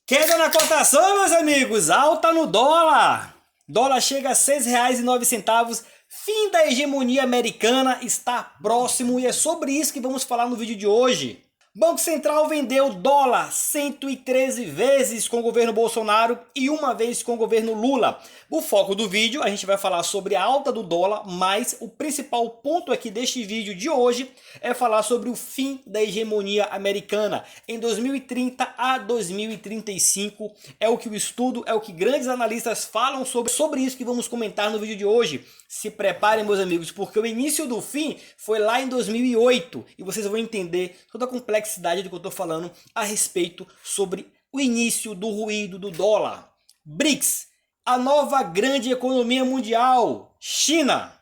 Queda na cotação, meus amigos, alta no dólar. Dólar chega a R$ 6,09. Fim da hegemonia americana está próximo e é sobre isso que vamos falar no vídeo de hoje. Banco Central vendeu dólar 113 vezes com o governo Bolsonaro e uma vez com o governo Lula. O foco do vídeo, a gente vai falar sobre a alta do dólar, mas o principal ponto aqui deste vídeo de hoje é falar sobre o fim da hegemonia americana. Em 2030 a 2035 é o que o estudo, é o que grandes analistas falam sobre isso que vamos comentar no vídeo de hoje. Se preparem, meus amigos, porque o início do fim foi lá em 2008 e vocês vão entender toda a complexidade do que eu estou falando a respeito sobre o início do ruído do dólar. BRICS, a nova grande economia mundial, China.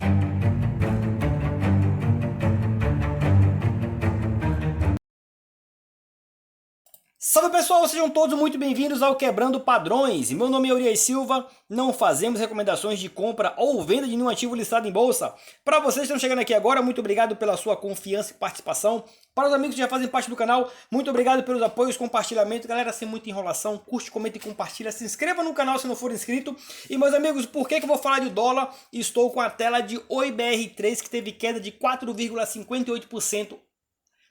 Salve pessoal, sejam todos muito bem-vindos ao Quebrando Padrões. Meu nome é Urias Silva, não fazemos recomendações de compra ou venda de nenhum ativo listado em bolsa. Para vocês que estão chegando aqui agora, muito obrigado pela sua confiança e participação. Para os amigos que já fazem parte do canal, muito obrigado pelos apoios, compartilhamento. Galera, sem muita enrolação, curte, comenta e compartilha. Se inscreva no canal se não for inscrito. E meus amigos, por que eu vou falar de dólar? Estou com a tela de Oi BR3 que teve queda de 4,58%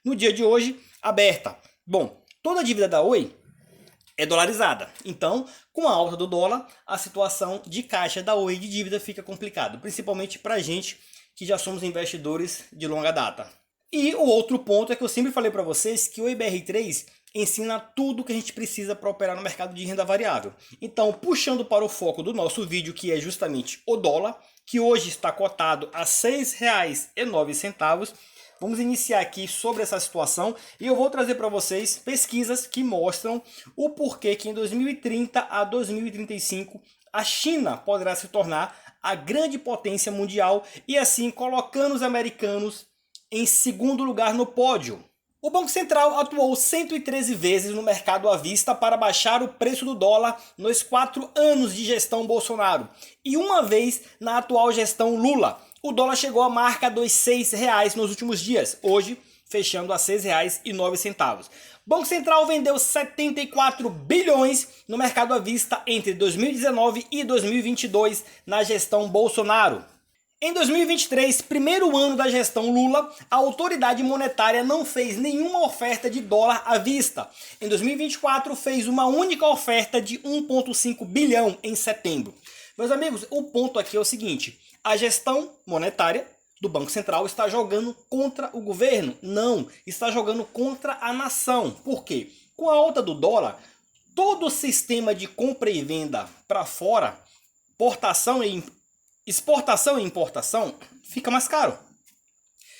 no dia de hoje, aberta. Bom, toda a dívida da Oi é dolarizada. Então, com a alta do dólar, a situação de caixa da Oi de dívida fica complicada, principalmente para a gente que já somos investidores de longa data. E o outro ponto é que eu sempre falei para vocês que o IBR3 ensina tudo que a gente precisa para operar no mercado de renda variável. Então, puxando para o foco do nosso vídeo, que é justamente o dólar, que hoje está cotado a R$ 6,09, vamos iniciar aqui sobre essa situação e eu vou trazer para vocês pesquisas que mostram o porquê que em 2030 a 2035 a China poderá se tornar a grande potência mundial e assim colocando os americanos em segundo lugar no pódio. O Banco Central atuou 113 vezes no mercado à vista para baixar o preço do dólar nos 4 anos de gestão Bolsonaro e uma vez na atual gestão Lula. O dólar chegou à marca dos R$ 6,00 nos últimos dias, hoje fechando a R$ 6,09. Banco Central vendeu 74 bilhões no mercado à vista entre 2019 e 2022 na gestão Bolsonaro. Em 2023, primeiro ano da gestão Lula, a autoridade monetária não fez nenhuma oferta de dólar à vista. Em 2024, fez uma única oferta de 1,5 bilhão em setembro. Meus amigos, o ponto aqui é o seguinte: a gestão monetária do Banco Central está jogando contra o governo? Não, está jogando contra a nação. Por quê? Com a alta do dólar, todo o sistema de compra e venda para fora, exportação e importação, fica mais caro.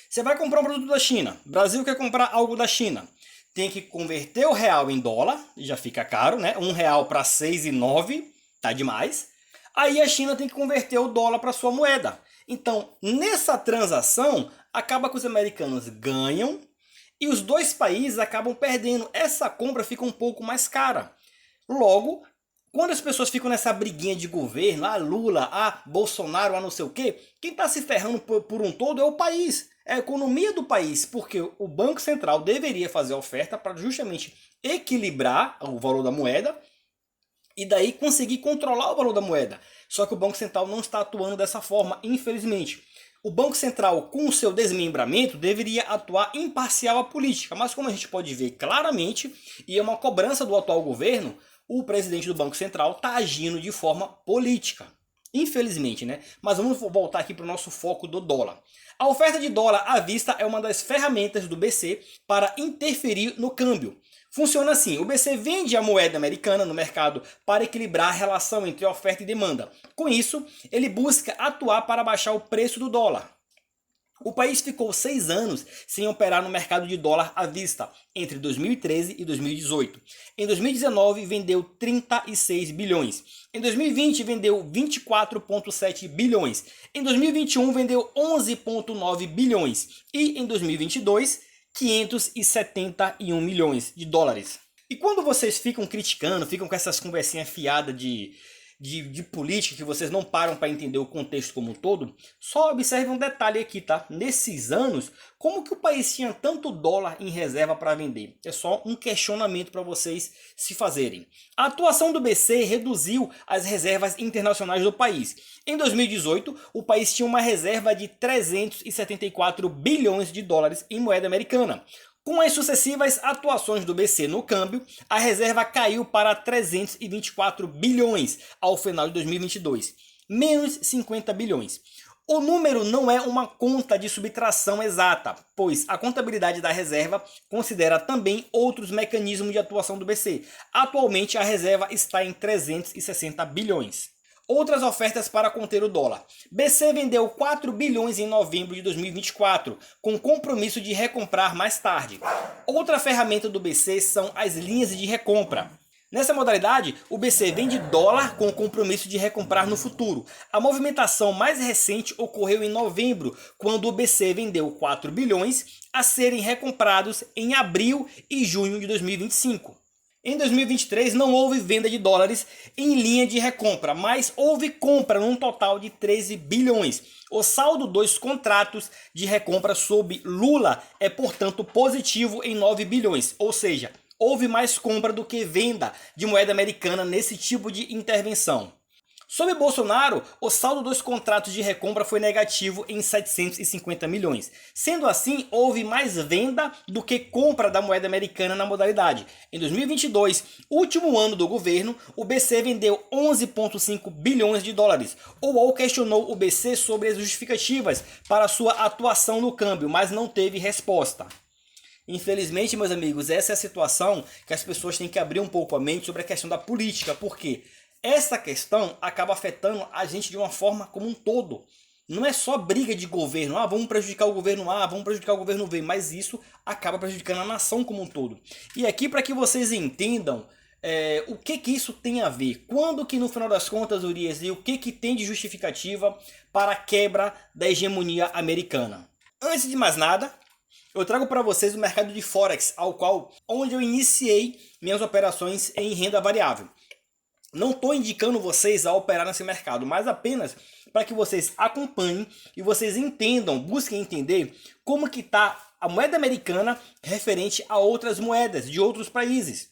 Você vai comprar um produto da China, o Brasil quer comprar algo da China, tem que converter o real em dólar, já fica caro, né? R$ 1 para 6,09, tá demais. Aí a China tem que converter o dólar para sua moeda. Então, nessa transação, acaba que os americanos ganham e os dois países acabam perdendo. Essa compra fica um pouco mais cara. Logo, quando as pessoas ficam nessa briguinha de governo, Lula, Bolsonaro, não sei o quê, quem está se ferrando por um todo é o país, é a economia do país, porque o Banco Central deveria fazer a oferta para justamente equilibrar o valor da moeda e daí conseguir controlar o valor da moeda. Só que o Banco Central não está atuando dessa forma, infelizmente. O Banco Central, com o seu desmembramento, deveria atuar imparcial à política, mas como a gente pode ver claramente, e é uma cobrança do atual governo, o presidente do Banco Central está agindo de forma política. Infelizmente, né? Mas vamos voltar aqui para o nosso foco do dólar. A oferta de dólar à vista é uma das ferramentas do BC para interferir no câmbio. Funciona assim: o BC vende a moeda americana no mercado para equilibrar a relação entre oferta e demanda. Com isso, ele busca atuar para baixar o preço do dólar. O país ficou 6 anos sem operar no mercado de dólar à vista, entre 2013 e 2018. Em 2019, vendeu 36 bilhões. Em 2020, vendeu 24,7 bilhões. Em 2021, vendeu 11,9 bilhões. E em 2022, 571 milhões de dólares. E quando vocês ficam criticando, ficam com essas conversinhas fiadas de de política que vocês não param para entender o contexto como um todo, só observe um detalhe aqui, tá? Nesses anos, como que o país tinha tanto dólar em reserva para vender? É só um questionamento para vocês se fazerem. A atuação do BC reduziu as reservas internacionais do país. Em 2018, o país tinha uma reserva de 374 bilhões de dólares em moeda americana. Com as sucessivas atuações do BC no câmbio, a reserva caiu para 324 bilhões ao final de 2022, menos 50 bilhões. O número não é uma conta de subtração exata, pois a contabilidade da reserva considera também outros mecanismos de atuação do BC. Atualmente a reserva está em 360 bilhões. Outras ofertas para conter o dólar. BC vendeu 4 bilhões em novembro de 2024, com compromisso de recomprar mais tarde. Outra ferramenta do BC são as linhas de recompra. Nessa modalidade, o BC vende dólar com o compromisso de recomprar no futuro. A movimentação mais recente ocorreu em novembro, quando o BC vendeu 4 bilhões a serem recomprados em abril e junho de 2025. Em 2023 não houve venda de dólares em linha de recompra, mas houve compra num total de 13 bilhões. O saldo dos contratos de recompra sob Lula é, portanto, positivo em 9 bilhões, ou seja, houve mais compra do que venda de moeda americana nesse tipo de intervenção. Sob Bolsonaro, o saldo dos contratos de recompra foi negativo em 750 milhões. Sendo assim, houve mais venda do que compra da moeda americana na modalidade. Em 2022, último ano do governo, o BC vendeu 11,5 bilhões de dólares. O UOL questionou o BC sobre as justificativas para sua atuação no câmbio, mas não teve resposta. Infelizmente, meus amigos, essa é a situação que as pessoas têm que abrir um pouco a mente sobre a questão da política, porque essa questão acaba afetando a gente de uma forma como um todo. Não é só briga de governo, vamos prejudicar o governo A, vamos prejudicar o governo B, mas isso acaba prejudicando a nação como um todo. E aqui, para que vocês entendam o que isso tem a ver, quando que no final das contas, Urias, e o que tem de justificativa para a quebra da hegemonia americana. Antes de mais nada, eu trago para vocês o mercado de Forex, onde eu iniciei minhas operações em renda variável. Não estou indicando vocês a operar nesse mercado, mas apenas para que vocês acompanhem e vocês entendam, busquem entender como que está a moeda americana referente a outras moedas de outros países.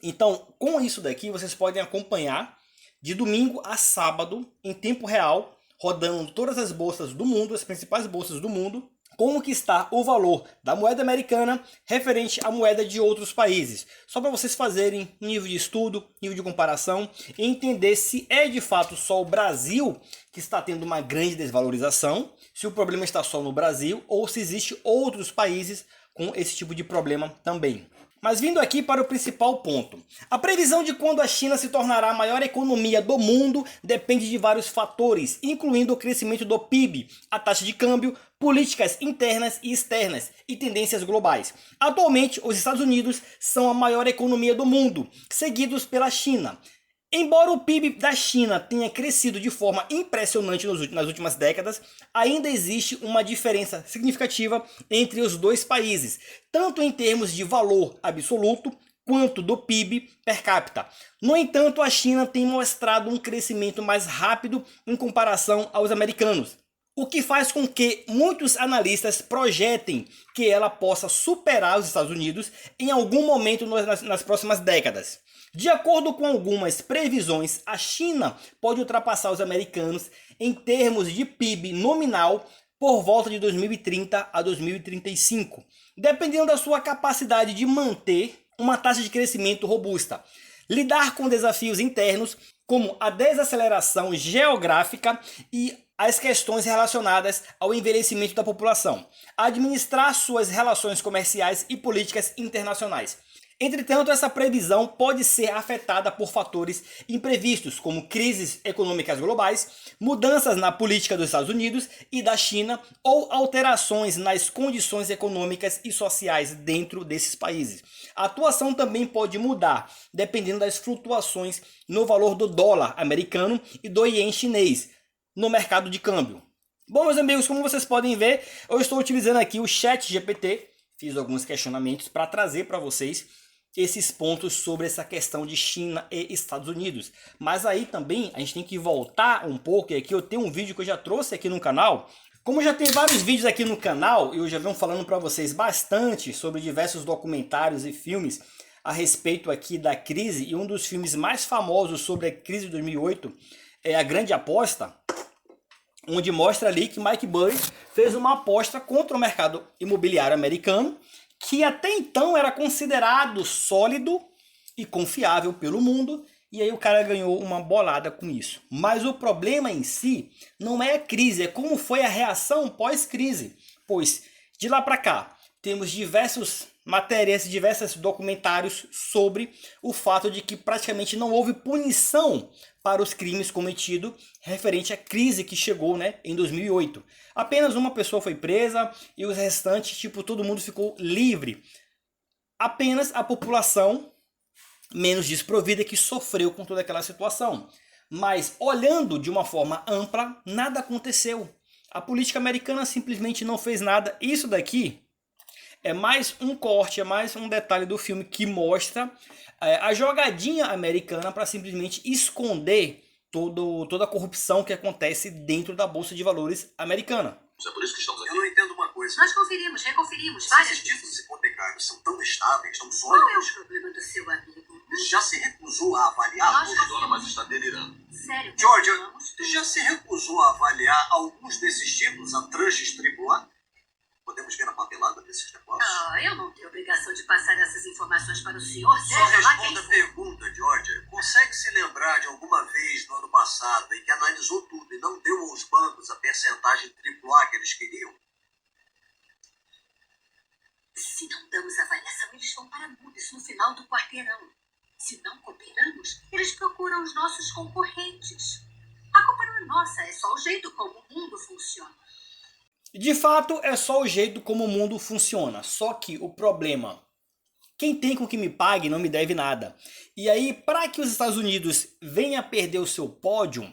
Então, com isso daqui, vocês podem acompanhar de domingo a sábado, em tempo real, rodando todas as bolsas do mundo, as principais bolsas do mundo, como que está o valor da moeda americana referente à moeda de outros países. Só para vocês fazerem nível de estudo, nível de comparação e entender se é de fato só o Brasil que está tendo uma grande desvalorização, se o problema está só no Brasil ou se existem outros países com esse tipo de problema também. Mas vindo aqui para o principal ponto. A previsão de quando a China se tornará a maior economia do mundo depende de vários fatores, incluindo o crescimento do PIB, a taxa de câmbio, políticas internas e externas e tendências globais. Atualmente, os Estados Unidos são a maior economia do mundo, seguidos pela China. Embora o PIB da China tenha crescido de forma impressionante nas últimas décadas, ainda existe uma diferença significativa entre os dois países, tanto em termos de valor absoluto quanto do PIB per capita. No entanto, a China tem mostrado um crescimento mais rápido em comparação aos americanos, o que faz com que muitos analistas projetem que ela possa superar os Estados Unidos em algum momento nas próximas décadas. De acordo com algumas previsões, a China pode ultrapassar os americanos em termos de PIB nominal por volta de 2030 a 2035, dependendo da sua capacidade de manter uma taxa de crescimento robusta, lidar com desafios internos como a desaceleração geográfica e as questões relacionadas ao envelhecimento da população, administrar suas relações comerciais e políticas internacionais. Entretanto, essa previsão pode ser afetada por fatores imprevistos, como crises econômicas globais, mudanças na política dos Estados Unidos e da China ou alterações nas condições econômicas e sociais dentro desses países. A atuação também pode mudar, dependendo das flutuações no valor do dólar americano e do ien chinês no mercado de câmbio. Bom, meus amigos, como vocês podem ver, eu estou utilizando aqui o ChatGPT, fiz alguns questionamentos para trazer para vocês esses pontos sobre essa questão de China e Estados Unidos. Mas aí também a gente tem que voltar um pouco, e aqui eu tenho um vídeo que eu já trouxe aqui no canal. Como já tem vários vídeos aqui no canal, eu já venho falando para vocês bastante sobre diversos documentários e filmes a respeito aqui da crise, e um dos filmes mais famosos sobre a crise de 2008 é A Grande Aposta, onde mostra ali que Mike Burry fez uma aposta contra o mercado imobiliário americano, que até então era considerado sólido e confiável pelo mundo, e aí o cara ganhou uma bolada com isso. Mas o problema em si não é a crise, é como foi a reação pós-crise. Pois de lá para cá temos diversas matérias, diversos documentários sobre o fato de que praticamente não houve punição para os crimes cometidos referente à crise que chegou, né, em 2008. Apenas uma pessoa foi presa e os restantes, tipo, todo mundo ficou livre. Apenas a população menos desprovida que sofreu com toda aquela situação. Mas olhando de uma forma ampla, nada aconteceu. A política americana simplesmente não fez nada. Isso daqui é mais um corte, é mais um detalhe do filme que mostra a jogadinha americana para simplesmente esconder toda a corrupção que acontece dentro da Bolsa de Valores americana. É por isso que estamos aqui. Eu não entendo uma coisa. Nós conferimos, reconferimos Se várias esses vezes. títulos hipotecários são tão estáveis, tão Qual é o sólidos, problema do seu amigo? já se recusou a avaliar? Nós Dona, mas está delirando. Sério? Georgia, Vamos? já se recusou a avaliar alguns desses títulos a tranches AAA? Podemos ver a papelada desses negócios? Eu não tenho obrigação de passar essas informações para o senhor. Só Seja lá quem responda a for. pergunta, Georgia. Consegue se lembrar de alguma vez no ano passado em que analisou tudo e não deu aos bancos a percentagem AAA que eles queriam? Se não damos avaliação, eles vão para mudas no final do quarteirão. Se não cooperamos, eles procuram os nossos concorrentes. A culpa não é nossa, é só o jeito como o mundo funciona. De fato, é só o jeito como o mundo funciona. Só que o problema, quem tem com que me pague não me deve nada. E aí, para que os Estados Unidos venham a perder o seu pódio,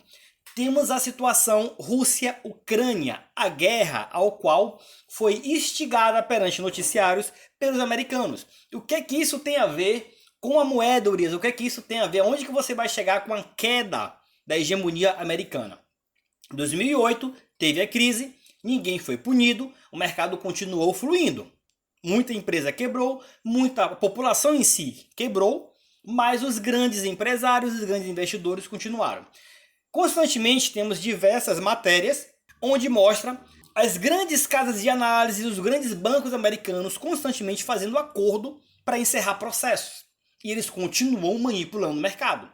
temos a situação Rússia-Ucrânia, a guerra ao qual foi instigada perante noticiários pelos americanos. O que é que isso tem a ver com a moeda, Urias? O que é que isso tem a ver? Onde que você vai chegar com a queda da hegemonia americana? Em 2008, teve a crise, ninguém foi punido, o mercado continuou fluindo. Muita empresa quebrou, muita população em si quebrou, mas os grandes empresários, os grandes investidores continuaram. Constantemente temos diversas matérias onde mostra as grandes casas de análise, os grandes bancos americanos constantemente fazendo acordo para encerrar processos. E eles continuam manipulando o mercado. O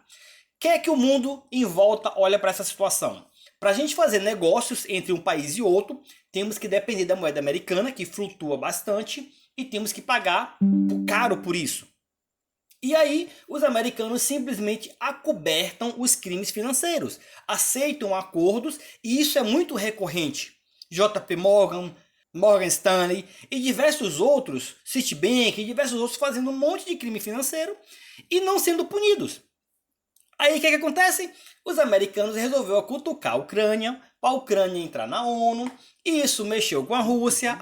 que é que o mundo em volta olha para essa situação? Para a gente fazer negócios entre um país e outro, temos que depender da moeda americana, que flutua bastante, e temos que pagar caro por isso. E aí, os americanos simplesmente acobertam os crimes financeiros, aceitam acordos, e isso é muito recorrente. JP Morgan, Morgan Stanley e diversos outros, Citibank e diversos outros fazendo um monte de crime financeiro e não sendo punidos. Aí o que acontece? Os americanos resolveram cutucar a Ucrânia, para a Ucrânia entrar na ONU, e isso mexeu com a Rússia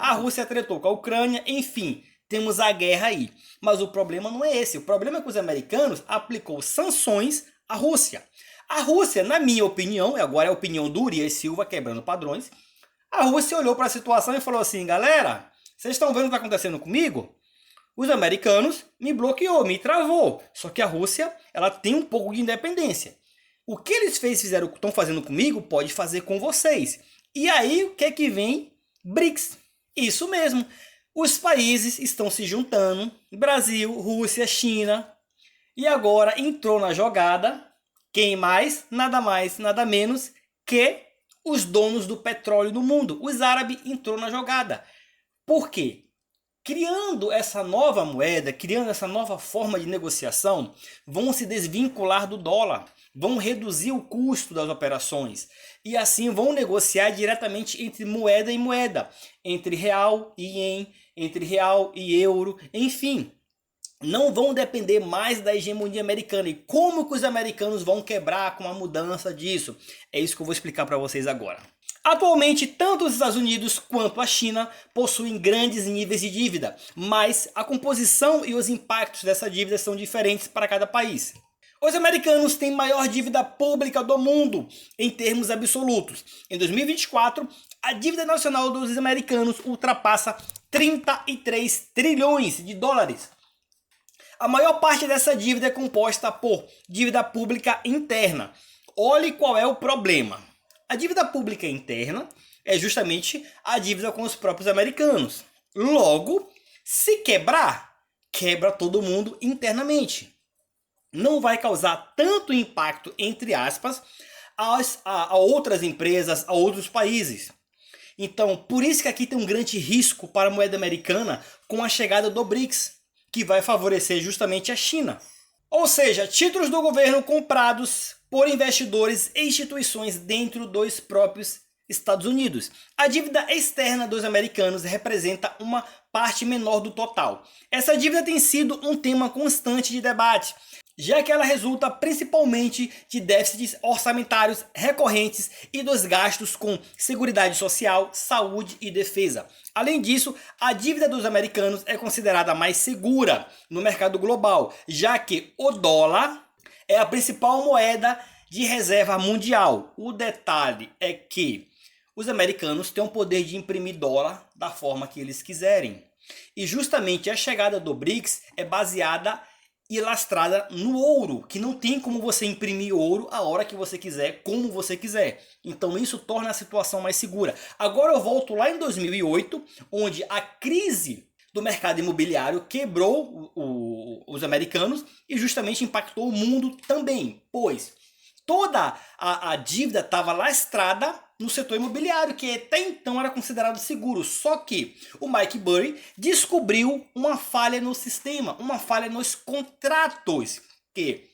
tretou com a Ucrânia, enfim, temos a guerra aí. Mas o problema não é esse, o problema é que os americanos aplicou sanções à Rússia. A Rússia, na minha opinião, e agora é a opinião do Urias Silva, quebrando padrões, a Rússia olhou para a situação e falou assim, galera, vocês estão vendo o que está acontecendo comigo? Os americanos me bloqueou, me travou. Só que a Rússia, ela tem um pouco de independência. O que eles estão fazendo comigo, pode fazer com vocês. E aí, o que é que vem? BRICS. Isso mesmo. Os países estão se juntando. Brasil, Rússia, China. E agora entrou na jogada, quem mais? Nada menos que os donos do petróleo do mundo. Os árabes entrou na jogada. Por quê? Criando essa nova moeda, criando essa nova forma de negociação, vão se desvincular do dólar, vão reduzir o custo das operações e assim vão negociar diretamente entre moeda e moeda, entre real e ien, entre real e euro, enfim. Não vão depender mais da hegemonia americana. E como que os americanos vão quebrar com a mudança disso? É isso que eu vou explicar para vocês agora. Atualmente, tanto os Estados Unidos quanto a China possuem grandes níveis de dívida, mas a composição e os impactos dessa dívida são diferentes para cada país. Os americanos têm maior dívida pública do mundo em termos absolutos. Em 2024, a dívida nacional dos americanos ultrapassa 33 trilhões de dólares. A maior parte dessa dívida é composta por dívida pública interna. Olhe qual é o problema. A dívida pública interna é justamente a dívida com os próprios americanos. Logo, se quebrar, quebra todo mundo internamente. Não vai causar tanto impacto, entre aspas, a outras empresas, a outros países. Então, por isso que aqui tem um grande risco para a moeda americana com a chegada do BRICS, que vai favorecer justamente a China. Ou seja, títulos do governo comprados por investidores e instituições dentro dos próprios Estados Unidos. A dívida externa dos americanos representa uma parte menor do total. Essa dívida tem sido um tema constante de debate, já que ela resulta principalmente de déficits orçamentários recorrentes e dos gastos com seguridade social, saúde e defesa. Além disso, a dívida dos americanos é considerada mais segura no mercado global, já que o dólar é a principal moeda de reserva mundial. O detalhe é que os americanos têm o poder de imprimir dólar da forma que eles quiserem. E justamente a chegada do BRICS é baseada e lastrada no ouro, que não tem como você imprimir ouro a hora que você quiser, como você quiser. Então isso torna a situação mais segura. Agora eu volto lá em 2008, onde a crise do mercado imobiliário quebrou os americanos e justamente impactou o mundo também, pois toda a dívida estava lastrada no setor imobiliário, que até então era considerado seguro. Só que o Mike Burry descobriu uma falha no sistema, uma falha nos contratos, que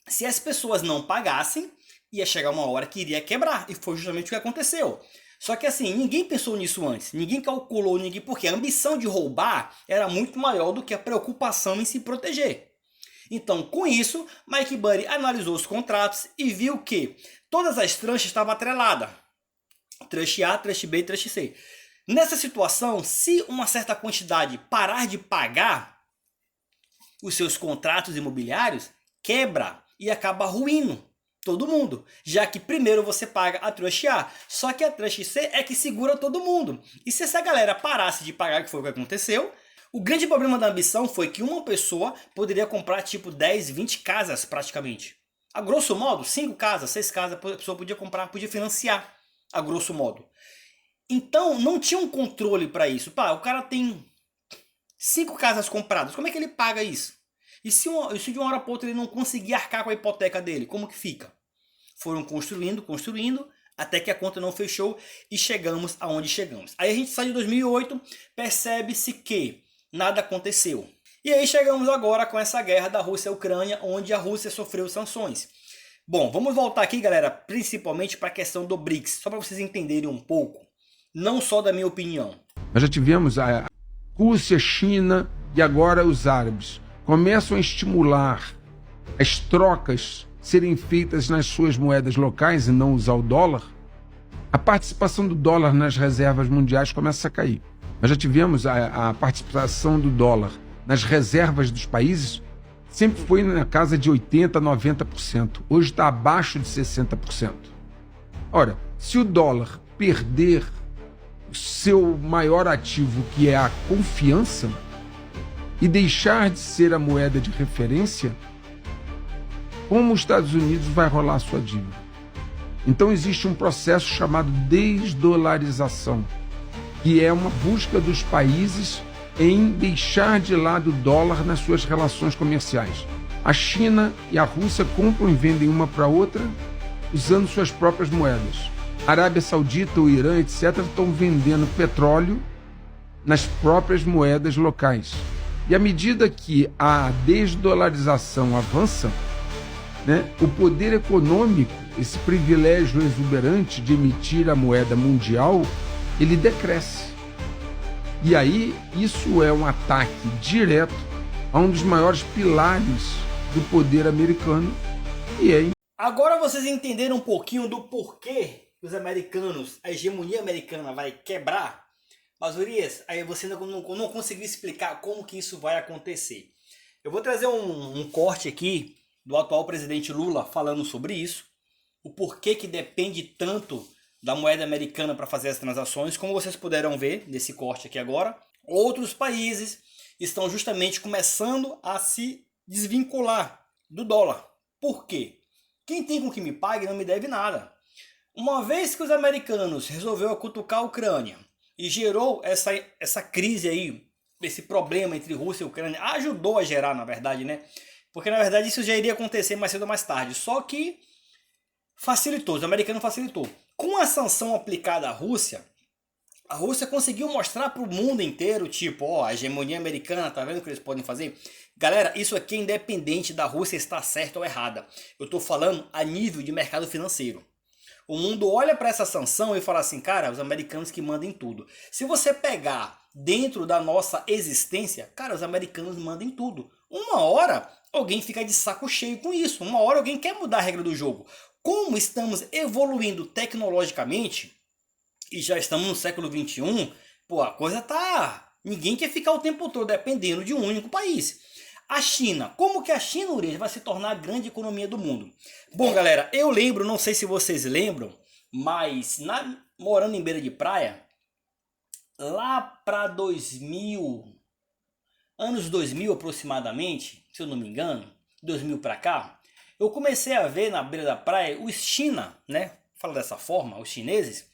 se as pessoas não pagassem, ia chegar uma hora que iria quebrar, e foi justamente o que aconteceu. Só que assim, ninguém pensou nisso antes, ninguém calculou, porque a ambição de roubar era muito maior do que a preocupação em se proteger. Então, com isso, Mike Burry analisou os contratos e viu que todas as tranches estavam atreladas. Tranche A, tranche B e tranche C. Nessa situação, se uma certa quantidade parar de pagar os seus contratos imobiliários, quebra e acaba ruindo todo mundo. Já que primeiro você paga a tranche A, só que a tranche C é que segura todo mundo. E se essa galera parasse de pagar, que foi o que aconteceu, o grande problema da ambição foi que uma pessoa poderia comprar tipo 10, 20 casas praticamente. A grosso modo, 5 casas, 6 casas, a pessoa podia comprar, podia financiar, a grosso modo. Então, não tinha um controle para isso. Pá, o cara tem 5 casas compradas, como é que ele paga isso? E se de uma hora para outra ele não conseguir arcar com a hipoteca dele, como que fica? Foram construindo, até que a conta não fechou e chegamos aonde chegamos. Aí a gente sai de 2008, percebe-se que nada aconteceu. E aí chegamos agora com essa guerra da Rússia e Ucrânia, onde a Rússia sofreu sanções. Bom, vamos voltar aqui, galera, principalmente para a questão do BRICS, só para vocês entenderem um pouco, não só da minha opinião. Nós já tivemos a Rússia, China e agora os árabes. Começam a estimular as trocas serem feitas nas suas moedas locais e não usar o dólar. A participação do dólar nas reservas mundiais começa a cair. Nós já tivemos a participação do dólar nas reservas dos países, sempre foi na casa de 80%, 90%. Hoje está abaixo de 60%. Ora, se o dólar perder o seu maior ativo, que é a confiança, e deixar de ser a moeda de referência, como os Estados Unidos vai rolar a sua dívida? Então existe um processo chamado desdolarização, que é uma busca dos países em deixar de lado o dólar nas suas relações comerciais. A China e a Rússia compram e vendem uma para a outra usando suas próprias moedas. A Arábia Saudita, o Irã, etc., estão vendendo petróleo nas próprias moedas locais. E à medida que a desdolarização avança, o poder econômico, esse privilégio exuberante de emitir a moeda mundial, ele decresce. E aí, isso é um ataque direto a um dos maiores pilares do poder americano, e é... Agora vocês entenderam um pouquinho do porquê que os americanos, a hegemonia americana vai quebrar? Mas, Urias, aí você não conseguiu explicar como que isso vai acontecer. Eu vou trazer um corte aqui do atual presidente Lula falando sobre isso, o porquê que depende tanto da moeda americana para fazer as transações. Como vocês puderam ver nesse corte aqui agora, outros países estão justamente começando a se desvincular do dólar. Por quê? Quem tem com que me pague não me deve nada. Uma vez que os americanos resolveram cutucar a Ucrânia e gerou essa crise aí, esse problema entre Rússia e Ucrânia, ajudou a gerar, na verdade, né? Porque, na verdade, isso já iria acontecer mais cedo ou mais tarde. Só que facilitou, os americanos facilitou. Com a sanção aplicada à Rússia, a Rússia conseguiu mostrar para o mundo inteiro, tipo, ó, a hegemonia americana, tá vendo o que eles podem fazer? Galera, isso aqui é independente da Rússia estar certa ou errada. Eu estou falando a nível de mercado financeiro. O mundo olha para essa sanção e fala assim, cara, os americanos que mandam em tudo. Se você pegar dentro da nossa existência, cara, os americanos mandam em tudo. Uma hora alguém fica de saco cheio com isso. Uma hora alguém quer mudar a regra do jogo. Como estamos evoluindo tecnologicamente, e já estamos no século XXI, pô, a coisa tá... Ninguém quer ficar o tempo todo dependendo de um único país. A China, como que a China, Urias, vai se tornar a grande economia do mundo? Bom, galera, eu lembro, não sei se vocês lembram, mas morando em beira de praia, lá para anos 2000 aproximadamente, se eu não me engano, 2000 para cá, eu comecei a ver na beira da praia os China, né? Fala dessa forma, os chineses,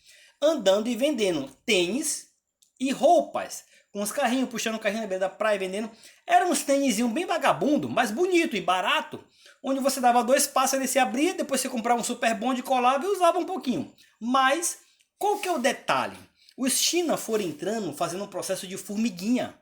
andando e vendendo tênis e roupas. Com os carrinhos, puxando o carrinho na beira da praia, vendendo. Eram uns tênisinhos bem vagabundo, mas bonito e barato. Onde você dava 2 passos, ele se abria, depois você comprava um super bonde, colava e usava um pouquinho. Mas, qual que é o detalhe? Os China foram entrando, fazendo um processo de formiguinha.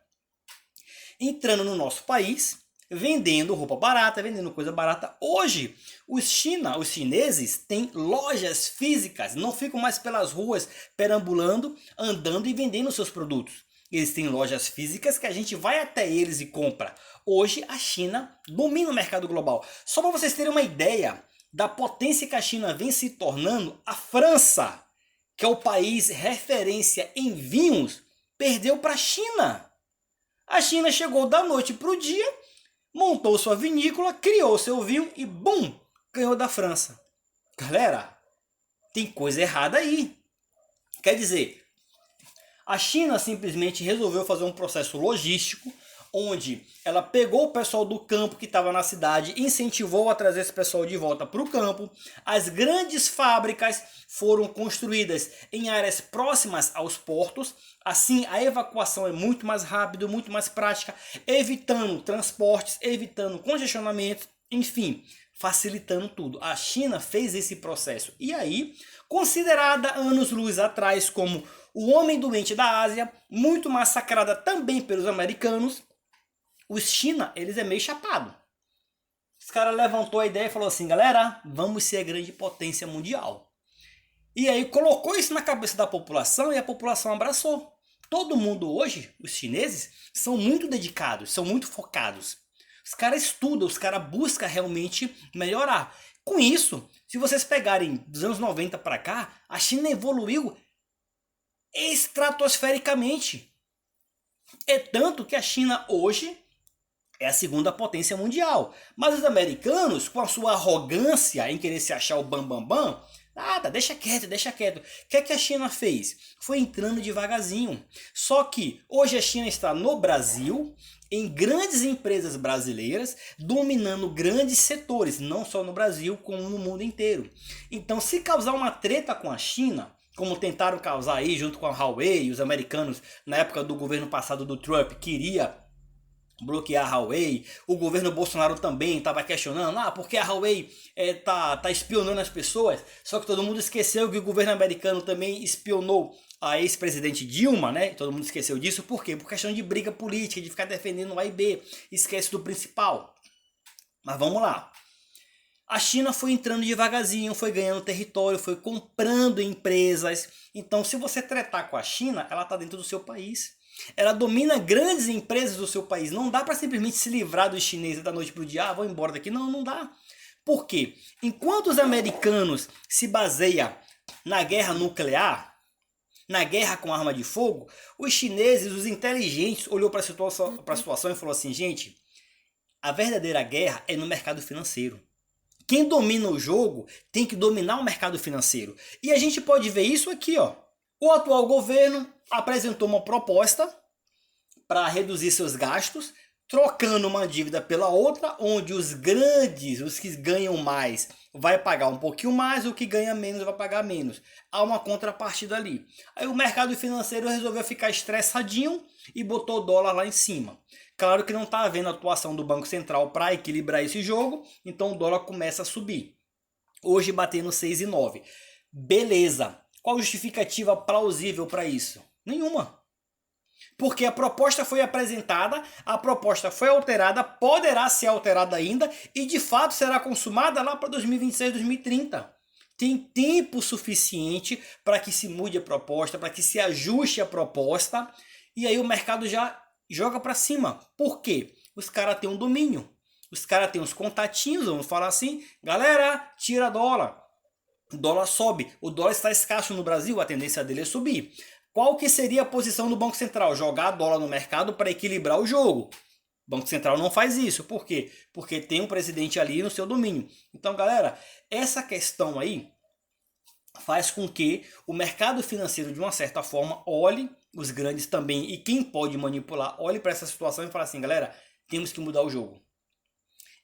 Entrando no nosso país, vendendo roupa barata, vendendo coisa barata. Hoje, os chineses têm lojas físicas, não ficam mais pelas ruas perambulando, andando e vendendo seus produtos. Eles têm lojas físicas que a gente vai até eles e compra. Hoje a China domina o mercado global. Só para vocês terem uma ideia da potência que a China vem se tornando, a França, que é o país referência em vinhos, perdeu para a China. A China chegou da noite para o dia, montou sua vinícola, criou seu vinho e bum, ganhou da França. Galera, tem coisa errada aí. Quer dizer, a China simplesmente resolveu fazer um processo logístico, onde ela pegou o pessoal do campo que estava na cidade, incentivou a trazer esse pessoal de volta para o campo. As grandes fábricas foram construídas em áreas próximas aos portos. Assim, a evacuação é muito mais rápida, muito mais prática, evitando transportes, evitando congestionamento, enfim, facilitando tudo. A China fez esse processo. E aí, considerada anos-luz atrás como o homem doente da Ásia, muito massacrada também pelos americanos, os China, eles é meio chapado. Os caras levantou a ideia e falou assim, galera, vamos ser a grande potência mundial. E aí colocou isso na cabeça da população e a população abraçou. Todo mundo hoje, os chineses, são muito dedicados, são muito focados. Os caras estudam, os caras buscam realmente melhorar. Com isso, se vocês pegarem dos anos 90 para cá, a China evoluiu estratosfericamente. É tanto que a China hoje é a segunda potência mundial. Mas os americanos, com a sua arrogância em querer se achar o bambambam, nada, deixa quieto, deixa quieto. O que é que a China fez? Foi entrando devagarzinho. Só que hoje a China está no Brasil, em grandes empresas brasileiras, dominando grandes setores, não só no Brasil, como no mundo inteiro. Então, se causar uma treta com a China, como tentaram causar aí junto com a Huawei, os americanos na época do governo passado do Trump queria bloquear a Huawei, o governo Bolsonaro também estava questionando, porque a Huawei tá espionando as pessoas, só que todo mundo esqueceu que o governo americano também espionou a ex-presidente Dilma, né? Todo mundo esqueceu disso, por quê? Por questão de briga política, de ficar defendendo A e B, esquece do principal. Mas vamos lá. A China foi entrando devagarzinho, foi ganhando território, foi comprando empresas. Então, se você tretar com a China, ela está dentro do seu país. Ela domina grandes empresas do seu país. Não dá para simplesmente se livrar dos chineses da noite para o dia. Vou embora daqui. Não, não dá. Por quê? Enquanto os americanos se baseiam na guerra nuclear, na guerra com arma de fogo, os chineses, os inteligentes, olhou para a situação e falou assim, gente, a verdadeira guerra é no mercado financeiro. Quem domina o jogo tem que dominar o mercado financeiro. E a gente pode ver isso aqui, ó. O atual governo apresentou uma proposta para reduzir seus gastos, trocando uma dívida pela outra, onde os grandes, os que ganham mais, vai pagar um pouquinho mais, o que ganha menos vai pagar menos. Há uma contrapartida ali. Aí o mercado financeiro resolveu ficar estressadinho e botou o dólar lá em cima. Claro que não está havendo atuação do Banco Central para equilibrar esse jogo, então o dólar começa a subir. Hoje batendo 6,9. Beleza. Qual justificativa plausível para isso? Nenhuma. Porque a proposta foi apresentada, a proposta foi alterada, poderá ser alterada ainda e de fato será consumada lá para 2026, 2030. Tem tempo suficiente para que se mude a proposta, para que se ajuste a proposta e aí o mercado já joga para cima. Por quê? Os caras têm um domínio, os caras têm uns contatinhos, vamos falar assim, galera, tira dólar, o dólar sobe, o dólar está escasso no Brasil, a tendência dele é subir. Qual que seria a posição do Banco Central? Jogar dólar no mercado para equilibrar o jogo. O Banco Central não faz isso. Por quê? Porque tem um presidente ali no seu domínio. Então, galera, essa questão aí faz com que o mercado financeiro, de uma certa forma, olhe, os grandes também, e quem pode manipular, olhe para essa situação e fale assim, galera, temos que mudar o jogo.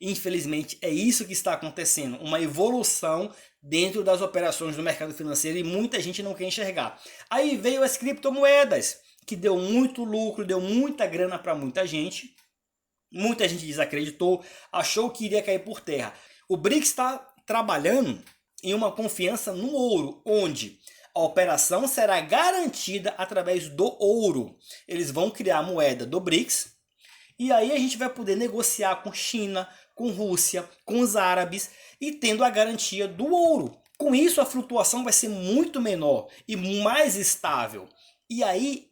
Infelizmente, é isso que está acontecendo. Uma evolução dentro das operações do mercado financeiro e muita gente não quer enxergar. Aí veio as criptomoedas, que deu muito lucro, deu muita grana para muita gente. Muita gente desacreditou, achou que iria cair por terra. O BRICS está trabalhando em uma confiança no ouro, onde a operação será garantida através do ouro. Eles vão criar a moeda do BRICS e aí a gente vai poder negociar com China, com Rússia, com os árabes e tendo a garantia do ouro. Com isso a flutuação vai ser muito menor e mais estável. E aí,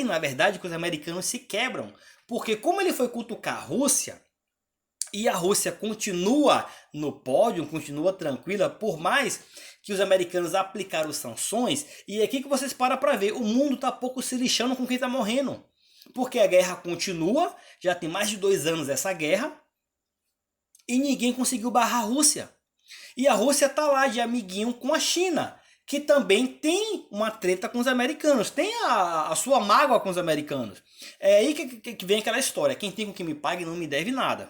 na verdade que os americanos se quebram. Porque como ele foi cutucar a Rússia, e a Rússia continua no pódio, continua tranquila, por mais que os americanos aplicaram sanções, e é aqui que vocês param para ver, o mundo está pouco se lixando com quem está morrendo. Porque a guerra continua, já tem mais de 2 anos essa guerra, e ninguém conseguiu barrar a Rússia. E a Rússia está lá de amiguinho com a China, que também tem uma treta com os americanos, tem a sua mágoa com os americanos. É aí que vem aquela história, quem tem com quem me pague não me deve nada.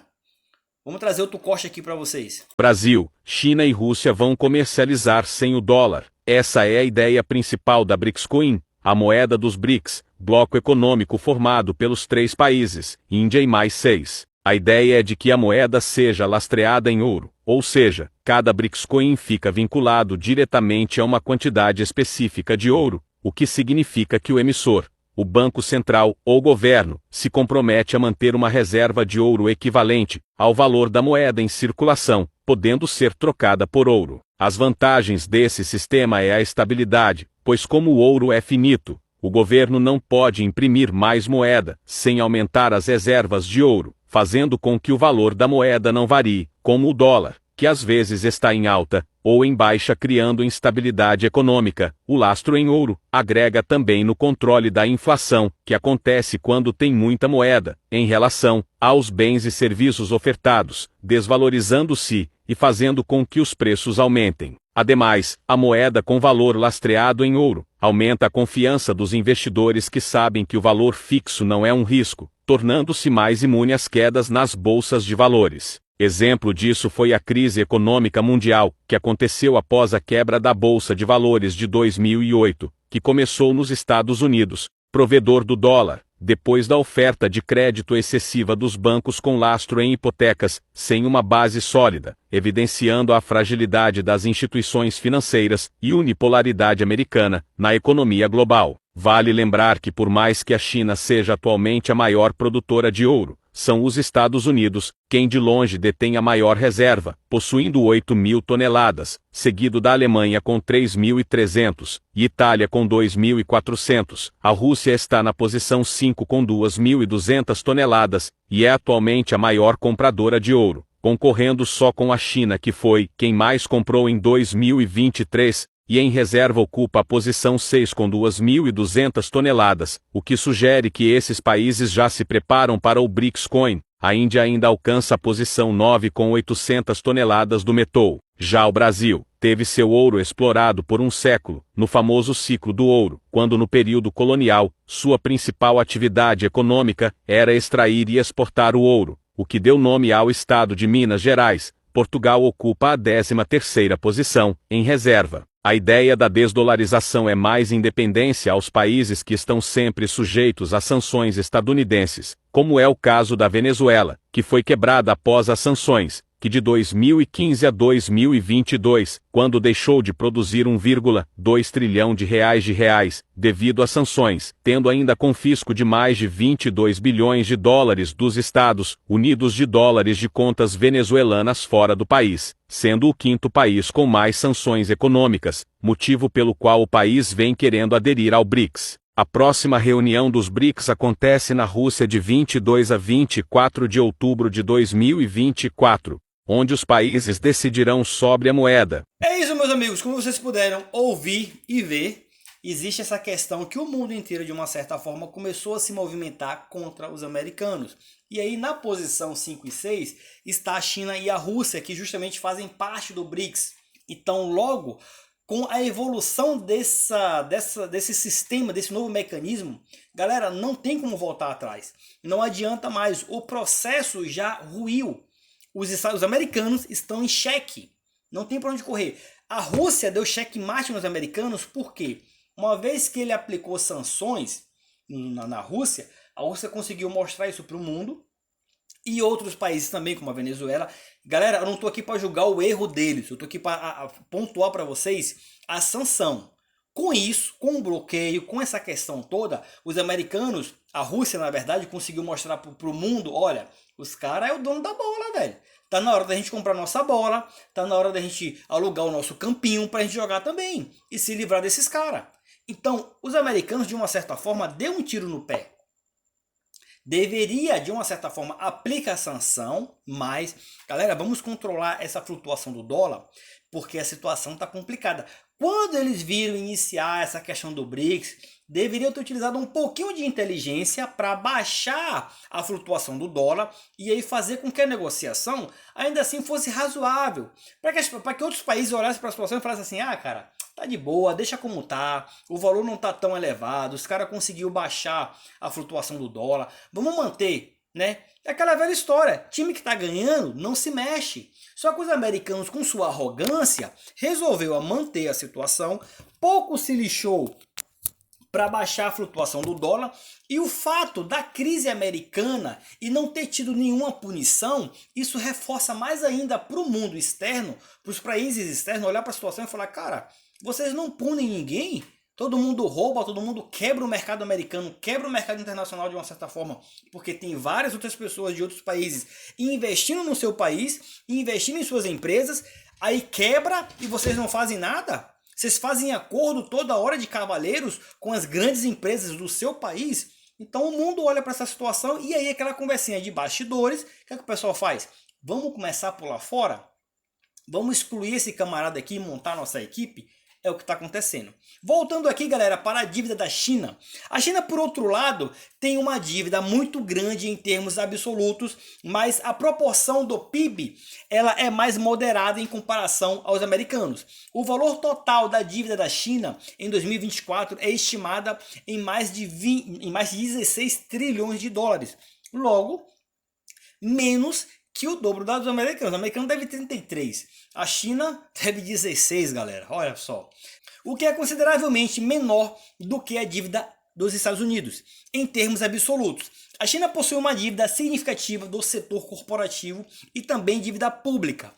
Vamos trazer outro corte aqui para vocês. Brasil, China e Rússia vão comercializar sem o dólar. Essa é a ideia principal da BRICScoin, a moeda dos BRICS, bloco econômico formado pelos 3 países, Índia e mais 6. A ideia é de que a moeda seja lastreada em ouro, ou seja, cada BRICScoin fica vinculado diretamente a uma quantidade específica de ouro, o que significa que o emissor, o Banco Central ou governo, se compromete a manter uma reserva de ouro equivalente ao valor da moeda em circulação, podendo ser trocada por ouro. As vantagens desse sistema é a estabilidade, pois como o ouro é finito, o governo não pode imprimir mais moeda sem aumentar as reservas de ouro, fazendo com que o valor da moeda não varie, como o dólar, que às vezes está em alta ou em baixa, criando instabilidade econômica. O lastro em ouro agrega também no controle da inflação, que acontece quando tem muita moeda, em relação aos bens e serviços ofertados, desvalorizando-se e fazendo com que os preços aumentem. Ademais, a moeda com valor lastreado em ouro aumenta a confiança dos investidores que sabem que o valor fixo não é um risco, tornando-se mais imune às quedas nas bolsas de valores. Exemplo disso foi a crise econômica mundial, que aconteceu após a quebra da Bolsa de Valores de 2008, que começou nos Estados Unidos, provedor do dólar, depois da oferta de crédito excessiva dos bancos com lastro em hipotecas, sem uma base sólida, evidenciando a fragilidade das instituições financeiras e unipolaridade americana na economia global. Vale lembrar que por mais que a China seja atualmente a maior produtora de ouro, são os Estados Unidos quem de longe detém a maior reserva, possuindo 8.000 toneladas, seguido da Alemanha com 3.300 e Itália com 2.400. A Rússia está na posição 5 com 2.200 toneladas e é atualmente a maior compradora de ouro, concorrendo só com a China, que foi quem mais comprou em 2023, e em reserva ocupa a posição 6 com 2.200 toneladas, o que sugere que esses países já se preparam para o BRICS Coin. A Índia ainda alcança a posição 9 com 800 toneladas do metal. Já o Brasil teve seu ouro explorado por um século, no famoso ciclo do ouro, quando no período colonial, sua principal atividade econômica era extrair e exportar o ouro, o que deu nome ao estado de Minas Gerais. Portugal ocupa a 13ª posição, em reserva. A ideia da desdolarização é mais independência aos países que estão sempre sujeitos a sanções estadunidenses, como é o caso da Venezuela, que foi quebrada após as sanções, que de 2015 a 2022, quando deixou de produzir 1,2 trilhão de reais, devido às sanções, tendo ainda confisco de mais de 22 bilhões de dólares dos Estados Unidos de dólares de contas venezuelanas fora do país, sendo o 5º país com mais sanções econômicas, motivo pelo qual o país vem querendo aderir ao BRICS. A próxima reunião dos BRICS acontece na Rússia de 22 a 24 de outubro de 2024. Onde os países decidirão sobre a moeda. É isso, meus amigos. Como vocês puderam ouvir e ver, existe essa questão que o mundo inteiro, de uma certa forma, começou a se movimentar contra os americanos. E aí, na posição 5 e 6, está a China e a Rússia, que justamente fazem parte do BRICS. Então, logo, com a evolução desse sistema, desse novo mecanismo, galera, não tem como voltar atrás. Não adianta mais. O processo já ruiu. Os americanos estão em xeque. Não tem para onde correr. A Rússia deu xeque-mate nos americanos porque, uma vez que ele aplicou sanções na Rússia, a Rússia conseguiu mostrar isso para o mundo e outros países também, como a Venezuela. Galera, eu não estou aqui para julgar o erro deles. Eu estou aqui para pontuar para vocês a sanção. Com isso, com o bloqueio, com essa questão toda, os americanos, a Rússia, na verdade, conseguiu mostrar para o mundo, olha, os caras é o dono da bola, velho. Tá na hora da gente comprar nossa bola, tá na hora da gente alugar o nosso campinho pra gente jogar também e se livrar desses caras. Então, os americanos, de uma certa forma, deu um tiro no pé. Deveria, de uma certa forma, aplicar a sanção, mas, galera, vamos controlar essa flutuação do dólar, porque a situação está complicada. Quando eles viram iniciar essa questão do BRICS, deveriam ter utilizado um pouquinho de inteligência para baixar a flutuação do dólar e aí fazer com que a negociação ainda assim fosse razoável. Para que outros países olhassem para a situação e falassem assim, ah, cara, tá de boa, deixa como tá, o valor não tá tão elevado, os caras conseguiu baixar a flutuação do dólar, vamos manter, né? É aquela velha história, time que tá ganhando não se mexe. Só que os americanos, com sua arrogância, resolveu manter a situação, pouco se lixou para baixar a flutuação do dólar, e o fato da crise americana e não ter tido nenhuma punição, isso reforça mais ainda para o mundo externo, para os países externos olhar para a situação e falar, cara, vocês não punem ninguém, todo mundo rouba, todo mundo quebra o mercado americano, quebra o mercado internacional de uma certa forma, porque tem várias outras pessoas de outros países investindo no seu país, investindo em suas empresas, aí quebra e vocês não fazem nada? Vocês fazem acordo toda hora de cavalheiros com as grandes empresas do seu país? Então o mundo olha para essa situação e aí aquela conversinha de bastidores, o que é que o pessoal faz? Vamos começar a pular fora? Vamos excluir esse camarada aqui e montar nossa equipe? É o que está acontecendo. Voltando aqui, galera, para a dívida da China. A China, por outro lado, tem uma dívida muito grande em termos absolutos, mas a proporção do PIB ela é mais moderada em comparação aos americanos. O valor total da dívida da China em 2024 é estimada em mais de 16 trilhões de dólares. Logo, menos que o dobro dos americanos. O americano deve 33. A China deve 16, galera. Olha só. O que é consideravelmente menor do que a dívida dos Estados Unidos, em termos absolutos. A China possui uma dívida significativa do setor corporativo e também dívida pública.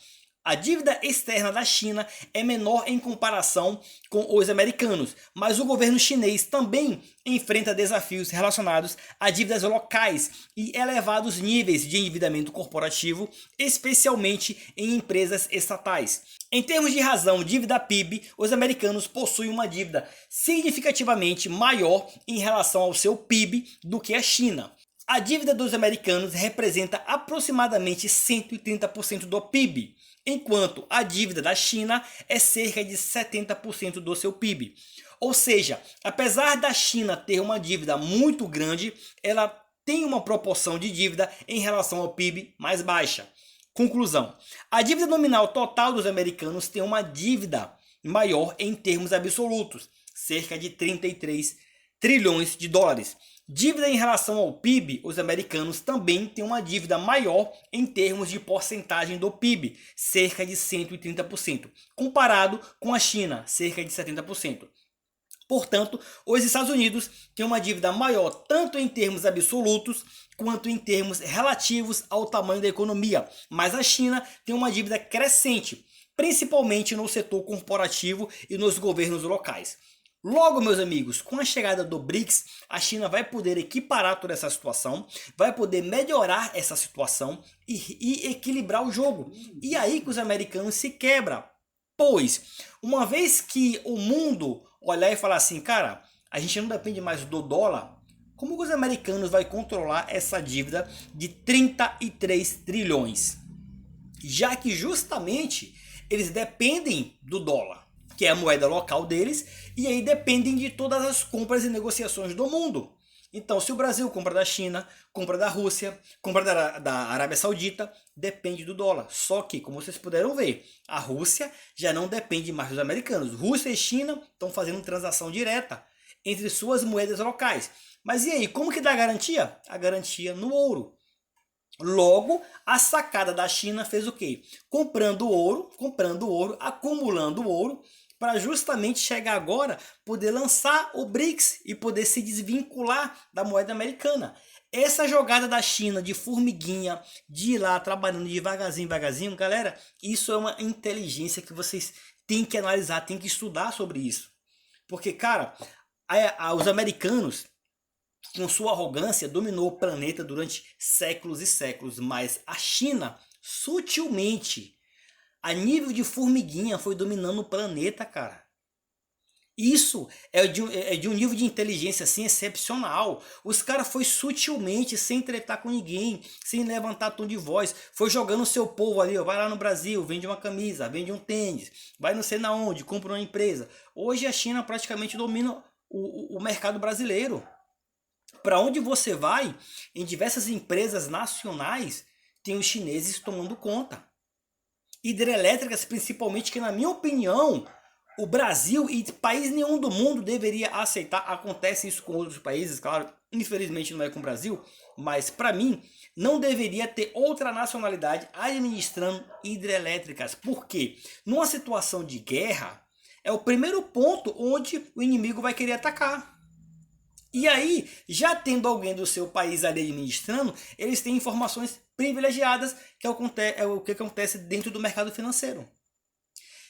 A dívida externa da China é menor em comparação com os americanos, mas o governo chinês também enfrenta desafios relacionados a dívidas locais e elevados níveis de endividamento corporativo, especialmente em empresas estatais. Em termos de razão dívida PIB, os americanos possuem uma dívida significativamente maior em relação ao seu PIB do que a China. A dívida dos americanos representa aproximadamente 130% do PIB. enquanto a dívida da China é cerca de 70% do seu PIB. Ou seja, apesar da China ter uma dívida muito grande, ela tem uma proporção de dívida em relação ao PIB mais baixa. Conclusão: a dívida nominal total dos americanos tem uma dívida maior em termos absolutos, cerca de 33 trilhões de dólares. Dívida em relação ao PIB, os americanos também têm uma dívida maior em termos de porcentagem do PIB, cerca de 130%, comparado com a China, cerca de 70%. Portanto, os Estados Unidos têm uma dívida maior tanto em termos absolutos quanto em termos relativos ao tamanho da economia, mas a China tem uma dívida crescente, principalmente no setor corporativo e nos governos locais. Logo, meus amigos, com a chegada do BRICS, a China vai poder equiparar toda essa situação, vai poder melhorar essa situação e equilibrar o jogo. E aí que os americanos se quebram. Pois, uma vez que o mundo olhar e falar assim, cara, a gente não depende mais do dólar, como que os americanos vão controlar essa dívida de 33 trilhões? Já que justamente eles dependem do dólar, que é a moeda local deles, e aí dependem de todas as compras e negociações do mundo. Então, se o Brasil compra da China, compra da Rússia, compra da Arábia Saudita, depende do dólar. Só que, como vocês puderam ver, a Rússia já não depende mais dos americanos. Rússia e China estão fazendo transação direta entre suas moedas locais. Mas e aí, como que dá a garantia? A garantia no ouro. Logo, a sacada da China fez o quê? Comprando ouro, acumulando ouro, para justamente chegar agora, poder lançar o BRICS e poder se desvincular da moeda americana. Essa jogada da China de formiguinha, de ir lá trabalhando devagarzinho, galera, isso é uma inteligência que vocês têm que analisar, têm que estudar sobre isso. Porque, cara, os americanos, com sua arrogância, dominou o planeta durante séculos e séculos, mas a China, sutilmente, a nível de formiguinha, foi dominando o planeta, cara. Isso é de um nível de inteligência assim excepcional. Os caras foi sutilmente, sem tretar com ninguém, sem levantar tom de voz, foi jogando o seu povo ali, ó, vai lá no Brasil, vende uma camisa, vende um tênis, vai não sei na onde, compra uma empresa. Hoje a China praticamente domina o mercado brasileiro. Para onde você vai, em diversas empresas nacionais, tem os chineses tomando conta. Hidrelétricas, principalmente, que na minha opinião, o Brasil e país nenhum do mundo deveria aceitar. Acontece isso com outros países, claro, infelizmente não é com o Brasil, mas para mim não deveria ter outra nacionalidade administrando hidrelétricas. Por quê? Numa situação de guerra, é o primeiro ponto onde o inimigo vai querer atacar. E aí, já tendo alguém do seu país ali administrando, eles têm informações privilegiadas, que é o que acontece dentro do mercado financeiro.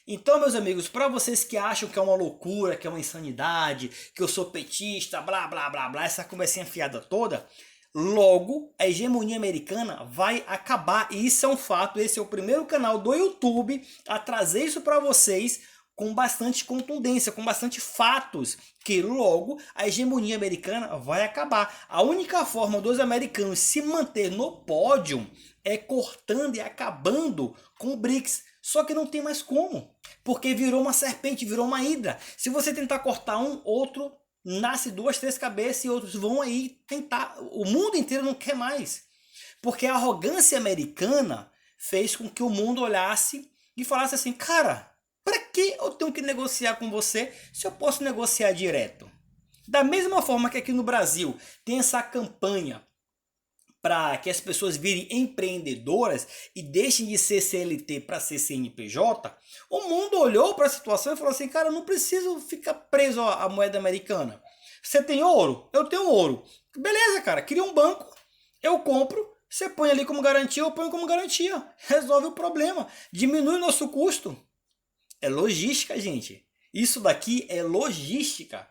Então, meus amigos, para vocês que acham que é uma loucura, que é uma insanidade, que eu sou petista, blá, blá, blá, blá, essa conversinha fiada toda, logo a hegemonia americana vai acabar. E isso é um fato, esse é o primeiro canal do YouTube a trazer isso para vocês, com bastante contundência, com bastante fatos, que logo a hegemonia americana vai acabar. A única forma dos americanos se manter no pódio é cortando e acabando com o BRICS. Só que não tem mais como, porque virou uma serpente, virou uma hidra. Se você tentar cortar um, outro nasce 2, 3 cabeças e outros vão aí tentar. O mundo inteiro não quer mais, porque a arrogância americana fez com que o mundo olhasse e falasse assim, cara, para que eu tenho que negociar com você se eu posso negociar direto? Da mesma forma que aqui no Brasil tem essa campanha para que as pessoas virem empreendedoras e deixem de ser CLT para ser CNPJ, o mundo olhou para a situação e falou assim, cara, eu não preciso ficar preso à moeda americana. Você tem ouro? Eu tenho ouro. Beleza, cara, cria um banco, eu compro, você põe ali como garantia, eu ponho como garantia. Resolve o problema, diminui o nosso custo. É logística, gente. Isso daqui é logística.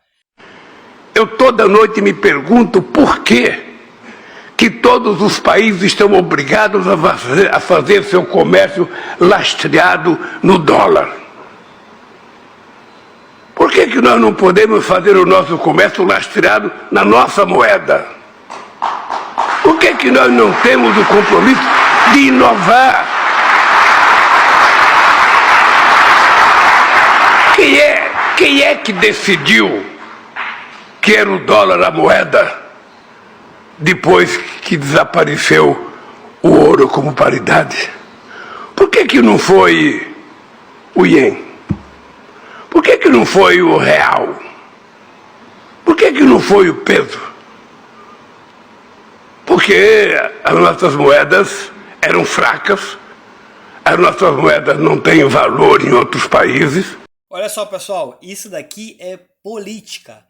Eu toda noite me pergunto por que todos os países estão obrigados a fazer seu comércio lastreado no dólar. Por que nós não podemos fazer o nosso comércio lastreado na nossa moeda? Por que nós não temos o compromisso de inovar? quem é que decidiu que era o dólar a moeda depois que desapareceu o ouro como paridade? Por que não foi o ien? Por que não foi o real? Por que não foi o peso? Porque as nossas moedas eram fracas, as nossas moedas não têm valor em outros países. Olha só, pessoal, isso daqui é política.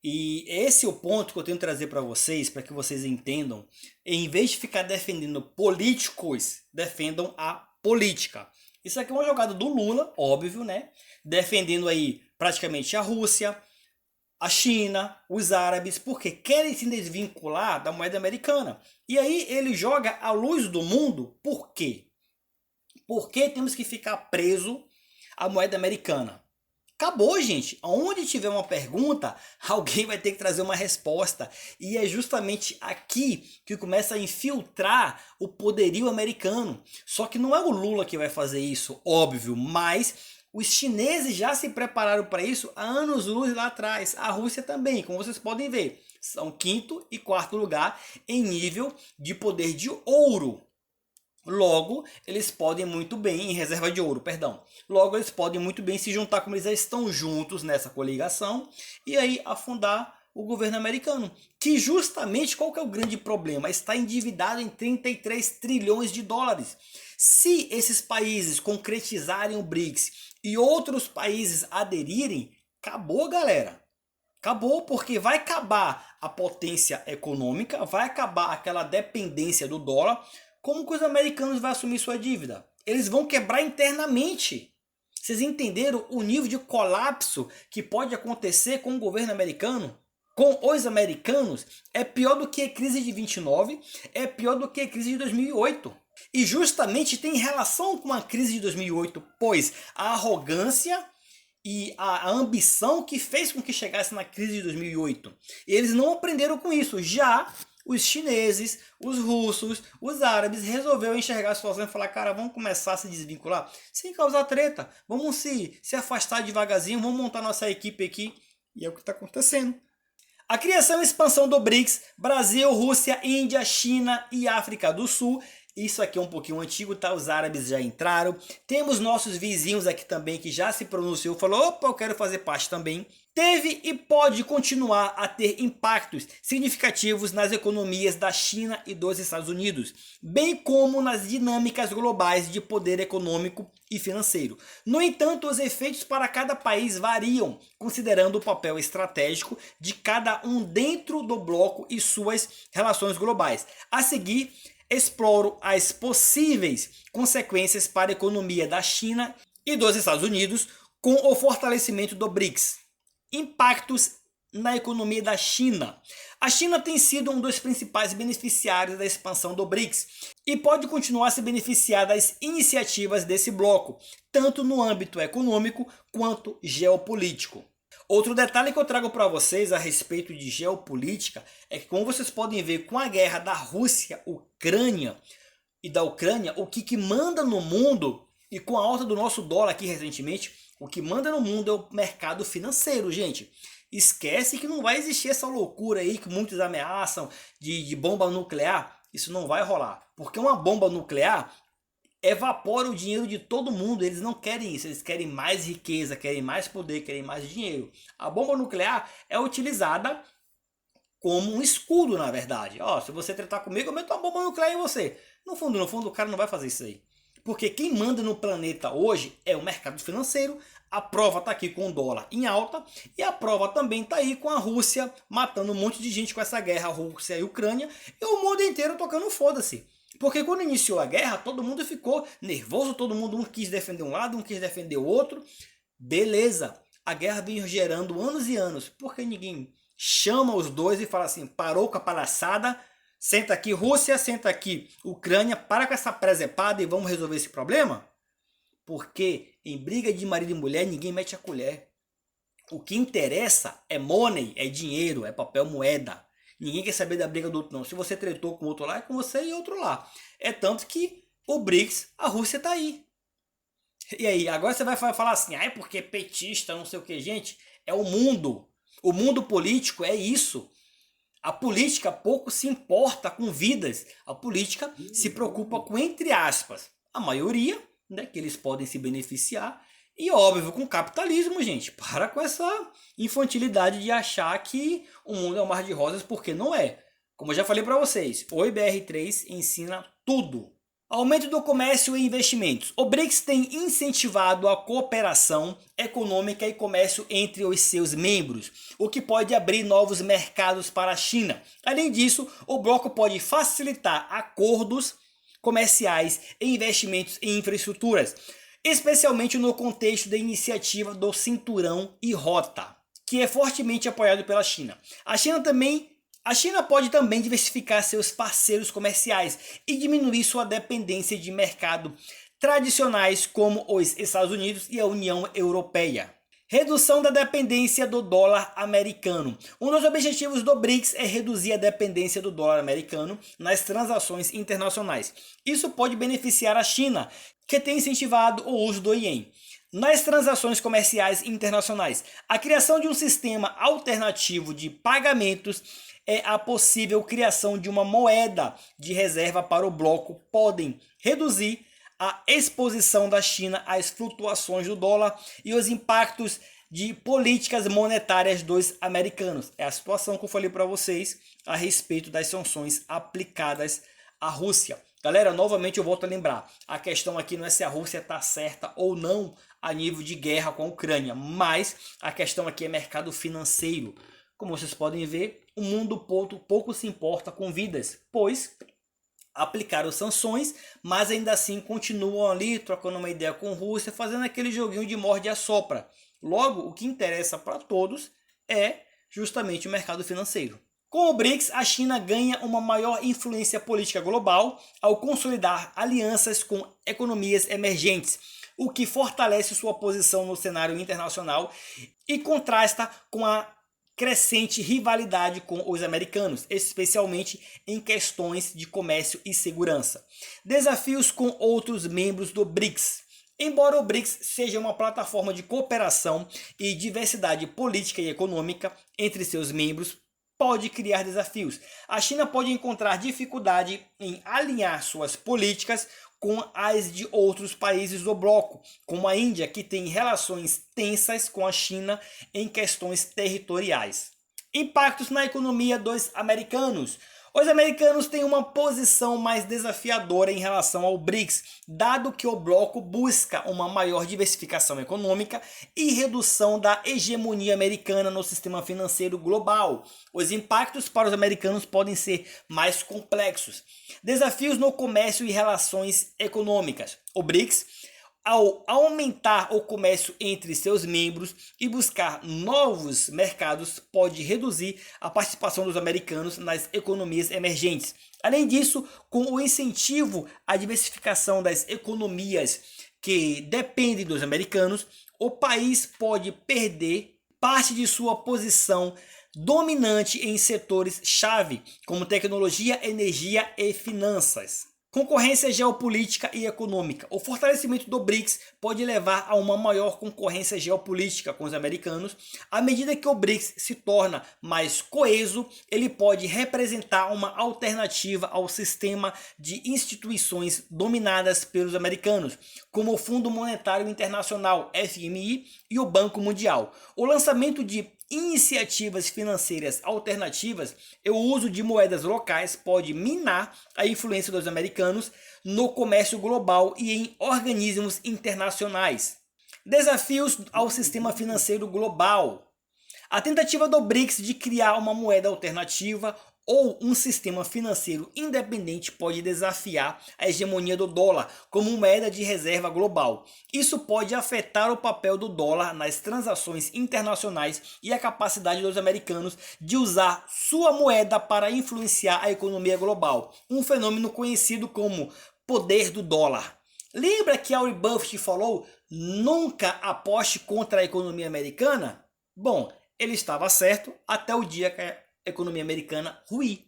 E esse é o ponto que eu tenho que trazer para vocês, para que vocês entendam. Em vez de ficar defendendo políticos, defendam a política. Isso aqui é uma jogada do Lula, óbvio, né? Defendendo aí praticamente a Rússia, a China, os árabes, porque querem se desvincular da moeda americana. E aí ele joga a luz do mundo. Por quê? Porque temos que ficar preso à moeda americana. Acabou, gente. Onde tiver uma pergunta, alguém vai ter que trazer uma resposta. E é justamente aqui que começa a infiltrar o poderio americano. Só que não é o Lula que vai fazer isso, óbvio, mas os chineses já se prepararam para isso há anos-luz lá atrás. A Rússia também, como vocês podem ver. São quinto e quarto lugar em nível de poder de ouro. Logo, eles podem muito bem, em reserva de ouro, perdão. Logo, eles podem muito bem se juntar, como eles já estão juntos nessa coligação, e aí afundar o governo americano. Que justamente, qual que é o grande problema? Está endividado em 33 trilhões de dólares. Se esses países concretizarem o BRICS e outros países aderirem, acabou, galera. Acabou, porque vai acabar a potência econômica, vai acabar aquela dependência do dólar. Como que os americanos vão assumir sua dívida? Eles vão quebrar internamente. Vocês entenderam o nível de colapso que pode acontecer com o governo americano? Com os americanos? É pior do que a crise de 29, é pior do que a crise de 2008. E justamente tem relação com a crise de 2008, pois a arrogância e a ambição que fez com que chegasse na crise de 2008. Eles não aprenderam com isso. Já os chineses, os russos, os árabes resolveram enxergar a situação e falar, cara, vamos começar a se desvincular sem causar treta. Vamos se afastar devagarzinho, vamos montar nossa equipe aqui. E é o que está acontecendo. A criação e expansão do BRICS, Brasil, Rússia, Índia, China e África do Sul. Isso aqui é um pouquinho antigo, tá? Os árabes já entraram. Temos nossos vizinhos aqui também que já se pronunciou, falou, opa, eu quero fazer parte também. Teve e pode continuar a ter impactos significativos nas economias da China e dos Estados Unidos, bem como nas dinâmicas globais de poder econômico e financeiro. No entanto, os efeitos para cada país variam, considerando o papel estratégico de cada um dentro do bloco e suas relações globais. A seguir, exploro as possíveis consequências para a economia da China e dos Estados Unidos com o fortalecimento do BRICS. Impactos na economia da China. A China tem sido um dos principais beneficiários da expansão do BRICS e pode continuar a se beneficiar das iniciativas desse bloco, tanto no âmbito econômico quanto geopolítico. Outro detalhe que eu trago para vocês a respeito de geopolítica é que, como vocês podem ver, com a guerra da Rússia-Ucrânia e da Ucrânia, o que manda no mundo, e com a alta do nosso dólar aqui recentemente, o que manda no mundo é o mercado financeiro, gente. Esquece que não vai existir essa loucura aí que muitos ameaçam de bomba nuclear. Isso não vai rolar, porque uma bomba nuclear evapora o dinheiro de todo mundo. Eles não querem isso, eles querem mais riqueza, querem mais poder, querem mais dinheiro. A bomba nuclear é utilizada como um escudo, na verdade. Ó, se você tratar comigo, eu meto uma bomba nuclear em você. No fundo, o cara não vai fazer isso aí. Porque quem manda no planeta hoje é o mercado financeiro. A prova está aqui com o dólar em alta. E a prova também está aí com a Rússia matando um monte de gente com essa guerra, Rússia e Ucrânia. E o mundo inteiro tocando foda-se. Porque quando iniciou a guerra, todo mundo ficou nervoso. Todo mundo, um quis defender um lado, um quis defender o outro. Beleza. A guerra vem gerando anos e anos. Porque ninguém chama os dois e fala assim, parou com a palhaçada. Senta aqui Rússia, senta aqui Ucrânia, para com essa presepada e vamos resolver esse problema? Porque em briga de marido e mulher ninguém mete a colher. O que interessa é money, é dinheiro, é papel moeda. Ninguém quer saber da briga do outro não. Se você tretou com o outro lá, é com você e outro lá. É tanto que o BRICS, a Rússia está aí. E aí, agora você vai falar assim, ah, é porque petista, não sei o que, gente, é o mundo. O mundo político é isso. A política pouco se importa com vidas. A política se preocupa com, entre aspas, a maioria, né, que eles podem se beneficiar. E óbvio, com o capitalismo, gente, para com essa infantilidade de achar que o mundo é um mar de rosas, porque não é. Como eu já falei para vocês, o IBR3 ensina tudo. Aumento do comércio e investimentos. O BRICS tem incentivado a cooperação econômica e comércio entre os seus membros, o que pode abrir novos mercados para a China. Além disso, o bloco pode facilitar acordos comerciais e investimentos em infraestruturas, especialmente no contexto da iniciativa do Cinturão e Rota, que é fortemente apoiado pela China. A China pode também diversificar seus parceiros comerciais e diminuir sua dependência de mercado tradicionais como os Estados Unidos e a União Europeia. Redução da dependência do dólar americano. Um dos objetivos do BRICS é reduzir a dependência do dólar americano nas transações internacionais. Isso pode beneficiar a China, que tem incentivado o uso do iene nas transações comerciais internacionais. A criação de um sistema alternativo de pagamentos é a possível criação de uma moeda de reserva para o bloco podem reduzir a exposição da China às flutuações do dólar e os impactos de políticas monetárias dos americanos. É a situação que eu falei para vocês a respeito das sanções aplicadas à Rússia. Galera, novamente eu volto a lembrar, a questão aqui não é se a Rússia está certa ou não a nível de guerra com a Ucrânia, mas a questão aqui é mercado financeiro. Como vocês podem ver, o mundo pouco se importa com vidas, pois aplicaram sanções, mas ainda assim continuam ali trocando uma ideia com a Rússia, fazendo aquele joguinho de morde e assopra. Logo, o que interessa para todos é justamente o mercado financeiro. Com o BRICS, a China ganha uma maior influência política global ao consolidar alianças com economias emergentes, o que fortalece sua posição no cenário internacional e contrasta com a crescente rivalidade com os americanos, especialmente em questões de comércio e segurança. Desafios com outros membros do BRICS. Embora o BRICS seja uma plataforma de cooperação e diversidade política e econômica entre seus membros, pode criar desafios. A China pode encontrar dificuldade em alinhar suas políticas com as de outros países do bloco, como a Índia, que tem relações tensas com a China em questões territoriais. Impactos na economia dos americanos. Os americanos têm uma posição mais desafiadora em relação ao BRICS, dado que o bloco busca uma maior diversificação econômica e redução da hegemonia americana no sistema financeiro global. Os impactos para os americanos podem ser mais complexos. Desafios no comércio e relações econômicas. O BRICS, ao aumentar o comércio entre seus membros e buscar novos mercados, pode reduzir a participação dos americanos nas economias emergentes. Além disso, com o incentivo à diversificação das economias que dependem dos americanos, o país pode perder parte de sua posição dominante em setores-chave, como tecnologia, energia e finanças. Concorrência geopolítica e econômica. O fortalecimento do BRICS pode levar a uma maior concorrência geopolítica com os americanos. À medida que o BRICS se torna mais coeso, ele pode representar uma alternativa ao sistema de instituições dominadas pelos americanos, como o Fundo Monetário Internacional, FMI, e o Banco Mundial. O lançamento de iniciativas financeiras alternativas e o uso de moedas locais pode minar a influência dos americanos no comércio global e em organismos internacionais. Desafios ao sistema financeiro global. A tentativa do BRICS de criar uma moeda alternativa ou um sistema financeiro independente pode desafiar a hegemonia do dólar como moeda de reserva global. Isso pode afetar o papel do dólar nas transações internacionais e a capacidade dos americanos de usar sua moeda para influenciar a economia global, um fenômeno conhecido como poder do dólar. Lembra que Warren Buffett falou: nunca aposte contra a economia americana? Bom, ele estava certo até o dia que a economia americana ruir.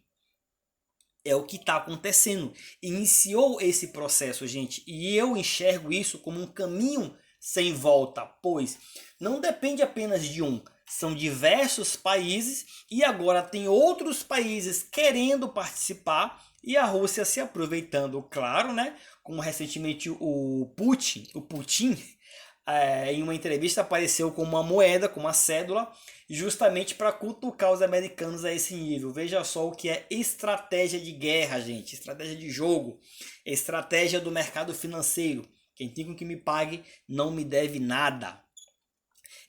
É o que está acontecendo. Iniciou esse processo, gente, e eu enxergo isso como um caminho sem volta, pois não depende apenas de um. São diversos países e agora tem outros países querendo participar e a Rússia se aproveitando, claro, né? Como recentemente o Putin, em uma entrevista apareceu com uma moeda, com uma cédula, justamente para cutucar os americanos a esse nível. Veja só o que é estratégia de guerra, gente, estratégia de jogo, estratégia do mercado financeiro. Quem tem com que me pague não me deve nada.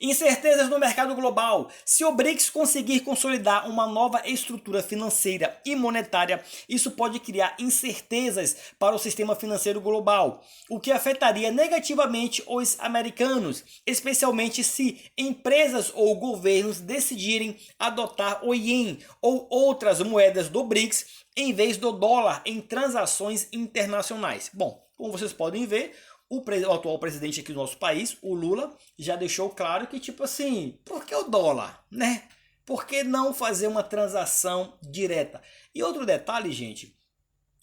Incertezas no mercado global. Se o BRICS conseguir consolidar uma nova estrutura financeira e monetária, isso pode criar incertezas para o sistema financeiro global, o que afetaria negativamente os americanos, especialmente se empresas ou governos decidirem adotar o ien ou outras moedas do BRICS em vez do dólar em transações internacionais. Bom, como vocês podem ver, o atual presidente aqui do nosso país, o Lula, já deixou claro que, tipo assim, por que o dólar, né? Por que não fazer uma transação direta? E outro detalhe, gente,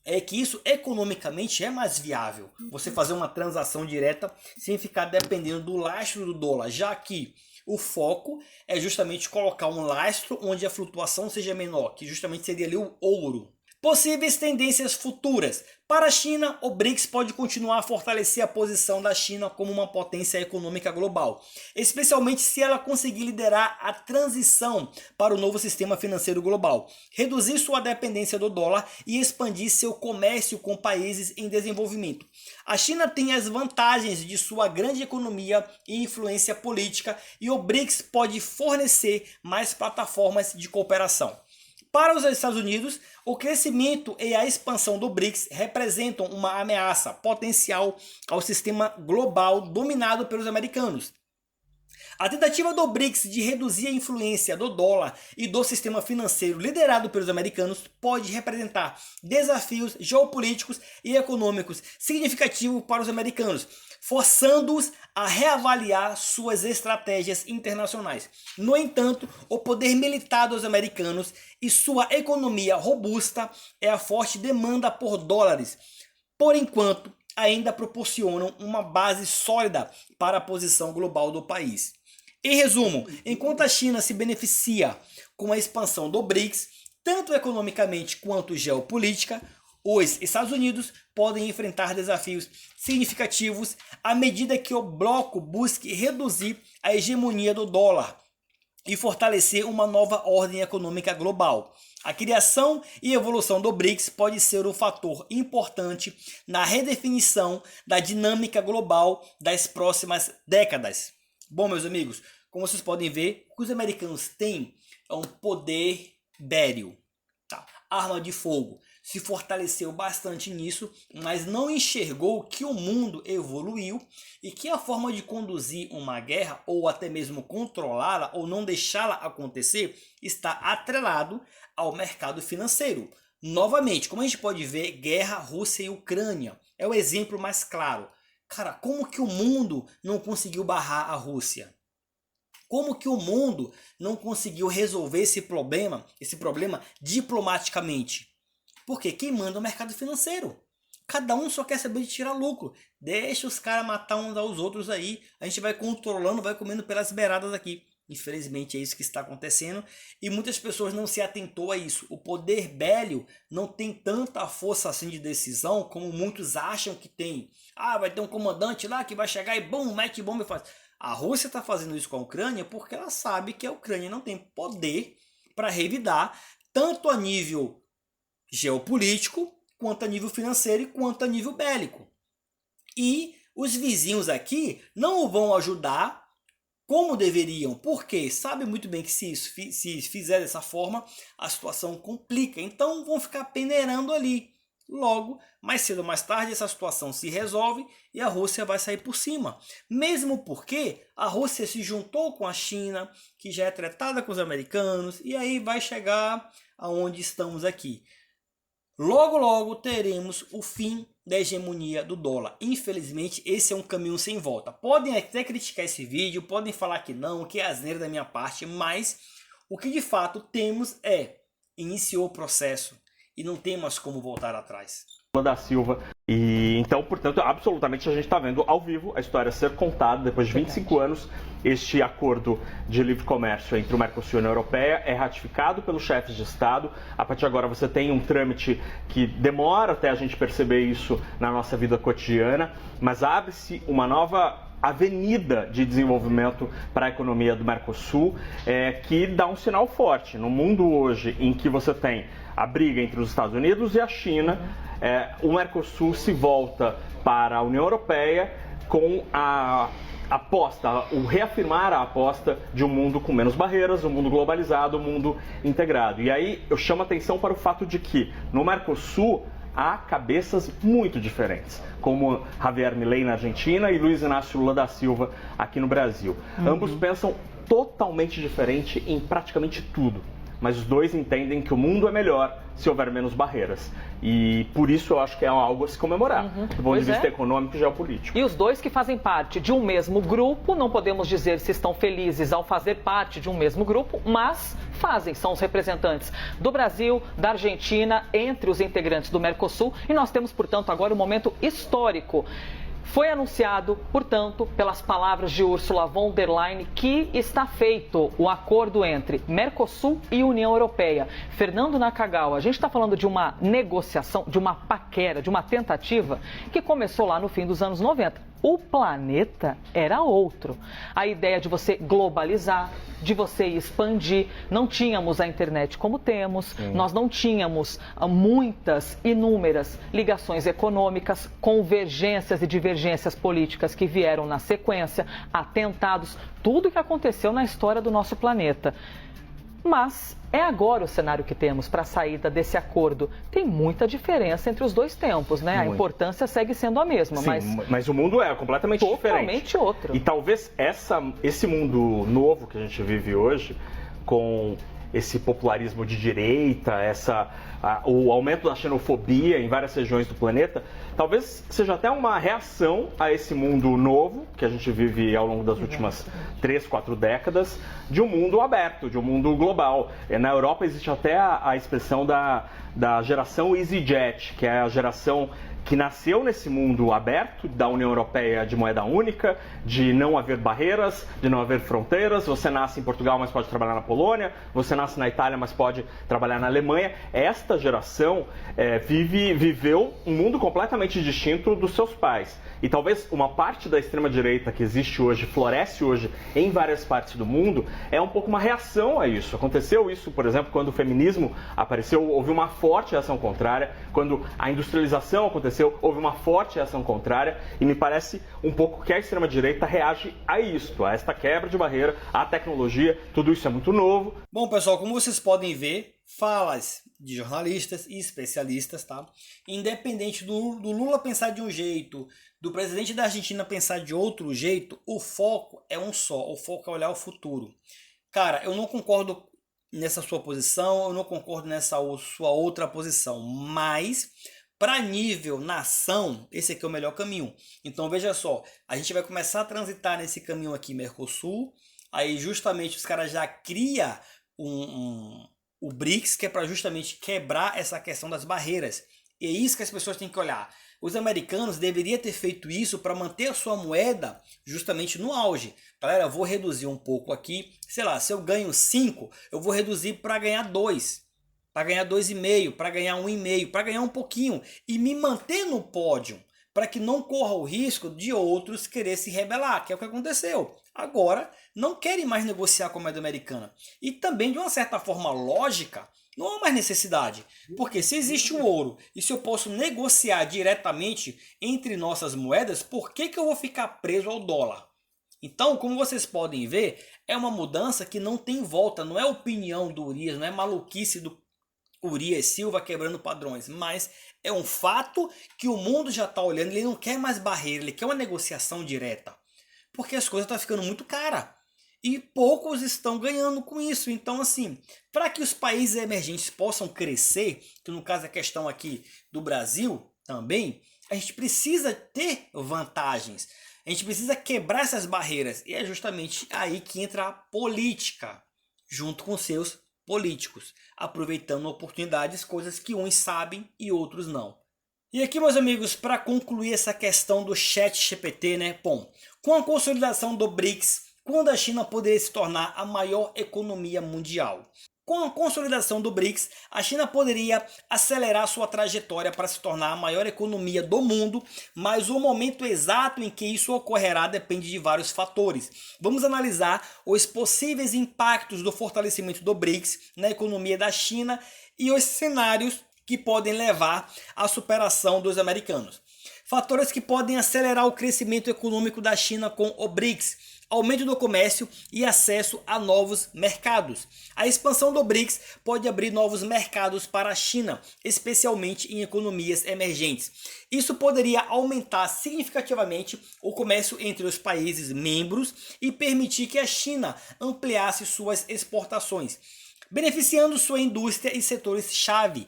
é que isso economicamente é mais viável. Você fazer uma transação direta sem ficar dependendo do lastro do dólar, já que o foco é justamente colocar um lastro onde a flutuação seja menor, que justamente seria ali o ouro. Possíveis tendências futuras. Para a China, o BRICS pode continuar a fortalecer a posição da China como uma potência econômica global, especialmente se ela conseguir liderar a transição para o novo sistema financeiro global, reduzir sua dependência do dólar e expandir seu comércio com países em desenvolvimento. A China tem as vantagens de sua grande economia e influência política e o BRICS pode fornecer mais plataformas de cooperação. Para os Estados Unidos, o crescimento e a expansão do BRICS representam uma ameaça potencial ao sistema global dominado pelos americanos. A tentativa do BRICS de reduzir a influência do dólar e do sistema financeiro liderado pelos americanos pode representar desafios geopolíticos e econômicos significativos para os americanos, forçando-os a reavaliar suas estratégias internacionais. No entanto, o poder militar dos americanos e sua economia robusta é a forte demanda por dólares, por enquanto, ainda proporcionam uma base sólida para a posição global do país. Em resumo, enquanto a China se beneficia com a expansão do BRICS, tanto economicamente quanto geopolítica, os Estados Unidos podem enfrentar desafios significativos à medida que o bloco busque reduzir a hegemonia do dólar e fortalecer uma nova ordem econômica global. A criação e evolução do BRICS pode ser um fator importante na redefinição da dinâmica global das próximas décadas. Bom, meus amigos, como vocês podem ver, o que os americanos têm é um poder bélico, tá? Arma de fogo. Se fortaleceu bastante nisso, mas não enxergou que o mundo evoluiu e que a forma de conduzir uma guerra, ou até mesmo controlá-la ou não deixá-la acontecer, está atrelado ao mercado financeiro. Novamente, como a gente pode ver, guerra Rússia e Ucrânia é o exemplo mais claro. Cara, como que o mundo não conseguiu barrar a Rússia? Como que o mundo não conseguiu resolver esse problema diplomaticamente? Porque quem manda é o mercado financeiro. Cada um só quer saber de tirar lucro. Deixa os caras matar uns aos outros aí. A gente vai controlando, vai comendo pelas beiradas aqui. Infelizmente é isso que está acontecendo. E muitas pessoas não se atentou a isso. O poder bélico não tem tanta força assim de decisão como muitos acham que tem. Ah, vai ter um comandante lá que vai chegar e bum, mete bomba e faz. A Rússia está fazendo isso com a Ucrânia porque ela sabe que a Ucrânia não tem poder para revidar tanto a nível geopolítico, quanto a nível financeiro e quanto a nível bélico. E os vizinhos aqui não o vão ajudar como deveriam, porque sabe muito bem que se fizer dessa forma, a situação complica. Então vão ficar peneirando ali. Logo, mais cedo ou mais tarde, essa situação se resolve e a Rússia vai sair por cima. Mesmo porque a Rússia se juntou com a China, que já é tretada com os americanos, e aí vai chegar aonde estamos aqui. Logo, logo teremos o fim da hegemonia do dólar. Infelizmente, esse é um caminho sem volta. Podem até criticar esse vídeo, podem falar que não, que é asneira da minha parte, mas o que de fato temos é, iniciou o processo. e não tem mais como voltar atrás. Da Silva. E então, portanto, absolutamente a gente está vendo ao vivo a história ser contada depois de 25 anos. Este acordo de livre comércio entre o Mercosul e a União Europeia é ratificado pelos chefes de Estado. A partir de agora você tem um trâmite que demora até a gente perceber isso na nossa vida cotidiana, mas abre-se uma nova avenida de desenvolvimento para a economia do Mercosul, que dá um sinal forte. No mundo hoje em que você tem a briga entre os Estados Unidos e a China, o Mercosul se volta para a União Europeia com a aposta, o reafirmar a aposta de um mundo com menos barreiras, um mundo globalizado, um mundo integrado. E aí eu chamo a atenção para o fato de que no Mercosul há cabeças muito diferentes, como Javier Milei na Argentina e Luiz Inácio Lula da Silva aqui no Brasil. Ambos pensam totalmente diferente em praticamente tudo, mas os dois entendem que o mundo é melhor se houver menos barreiras. E por isso eu acho que é algo a se comemorar, do ponto de vista econômico e geopolítico. E os dois que fazem parte de um mesmo grupo, não podemos dizer se estão felizes ao fazer parte de um mesmo grupo, mas fazem, são os representantes do Brasil, da Argentina, entre os integrantes do Mercosul, e nós temos, portanto, agora um momento histórico. Foi anunciado, portanto, pelas palavras de Ursula von der Leyen, que está feito o acordo entre Mercosul e União Europeia. Fernando Nakagawa, a gente está falando de uma negociação, de uma paquera, de uma tentativa que começou lá no fim dos anos 90. O planeta era outro. A ideia de você globalizar, de você expandir. Não tínhamos a internet como temos, nós não tínhamos muitas, inúmeras ligações econômicas, convergências e divergências políticas que vieram na sequência, atentados, tudo que aconteceu na história do nosso planeta. Mas é agora o cenário que temos para a saída desse acordo. Tem muita diferença entre os dois tempos, né? Muito. A importância segue sendo a mesma, Sim, mas o mundo é completamente diferente. Totalmente outro. E talvez esse mundo novo que a gente vive hoje, com esse popularismo de direita, o aumento da xenofobia em várias regiões do planeta, talvez seja até uma reação a esse mundo novo que a gente vive ao longo das últimas 3, 4 décadas, de um mundo aberto, de um mundo global. Na Europa existe até a expressão da geração EasyJet, que é a geração que nasceu nesse mundo aberto da União Europeia de moeda única, de não haver barreiras, de não haver fronteiras. Você nasce em Portugal, mas pode trabalhar na Polônia. Você nasce na Itália, mas pode trabalhar na Alemanha. Esta geração viveu um mundo completamente distinto dos seus pais. E talvez uma parte da extrema-direita que existe hoje, floresce hoje em várias partes do mundo, é um pouco uma reação a isso. Aconteceu isso, por exemplo, quando o feminismo apareceu, houve uma forte reação contrária. Quando a industrialização aconteceu, houve uma forte reação contrária. E me parece um pouco que a extrema-direita reage a isto, a esta quebra de barreira, à tecnologia. Tudo isso é muito novo. Bom, pessoal, como vocês podem ver, falas de jornalistas e especialistas, tá? Independente do Lula pensar de um jeito, do presidente da Argentina pensar de outro jeito, o foco é um só, o foco é olhar o futuro. Cara, eu não concordo nessa sua posição, eu não concordo nessa sua outra posição, mas para nível nação, esse aqui é o melhor caminho. Então veja só, a gente vai começar a transitar nesse caminho aqui, Mercosul, aí justamente os caras já criam o BRICS, que é para justamente quebrar essa questão das barreiras. E é isso que as pessoas têm que olhar. Os americanos deveriam ter feito isso para manter a sua moeda justamente no auge. Galera, eu vou reduzir um pouco aqui. Sei lá, se eu ganho 5, eu vou reduzir para ganhar 2. Para ganhar 2,5, para ganhar 1,5, para ganhar um pouquinho. E me manter no pódio, para que não corra o risco de outros querer se rebelar, que é o que aconteceu. Agora, não querem mais negociar com a moeda americana. E também, de uma certa forma lógica, não há mais necessidade. Porque se existe o ouro e se eu posso negociar diretamente entre nossas moedas, por que eu vou ficar preso ao dólar? Então, como vocês podem ver, é uma mudança que não tem volta. Não é opinião do Urias, não é maluquice do Urias Silva quebrando padrões, mas é um fato que o mundo já está olhando. Ele não quer mais barreira, ele quer uma negociação direta. Porque as coisas estão ficando muito caras. E poucos estão ganhando com isso. Então, assim, para que os países emergentes possam crescer, que no caso é a questão aqui do Brasil também, a gente precisa ter vantagens. A gente precisa quebrar essas barreiras. E é justamente aí que entra a política, junto com seus políticos, aproveitando oportunidades, coisas que uns sabem e outros não. E aqui, meus amigos, para concluir essa questão do ChatGPT, né? Bom, com a consolidação do BRICS, quando a China poderia se tornar a maior economia mundial? Com a consolidação do BRICS, a China poderia acelerar sua trajetória para se tornar a maior economia do mundo, mas o momento exato em que isso ocorrerá depende de vários fatores. Vamos analisar os possíveis impactos do fortalecimento do BRICS na economia da China e os cenários que podem levar à superação dos americanos. Fatores que podem acelerar o crescimento econômico da China com o BRICS: aumento do comércio e acesso a novos mercados. A expansão do BRICS pode abrir novos mercados para a China, especialmente em economias emergentes. Isso poderia aumentar significativamente o comércio entre os países membros e permitir que a China ampliasse suas exportações, beneficiando sua indústria e setores-chave,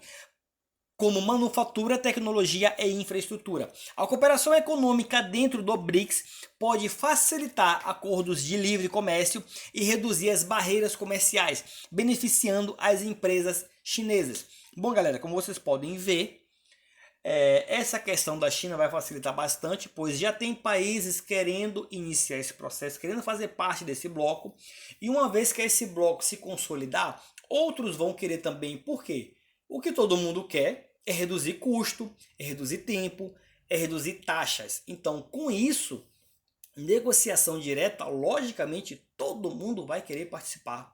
como manufatura, tecnologia e infraestrutura. A cooperação econômica dentro do BRICS pode facilitar acordos de livre comércio e reduzir as barreiras comerciais, beneficiando as empresas chinesas. Bom, galera, como vocês podem ver, essa questão da China vai facilitar bastante, pois já tem países querendo iniciar esse processo, querendo fazer parte desse bloco, e uma vez que esse bloco se consolidar, outros vão querer também. Por quê? O que todo mundo quer é reduzir custo, é reduzir tempo, é reduzir taxas. Então, com isso, negociação direta, logicamente, todo mundo vai querer participar.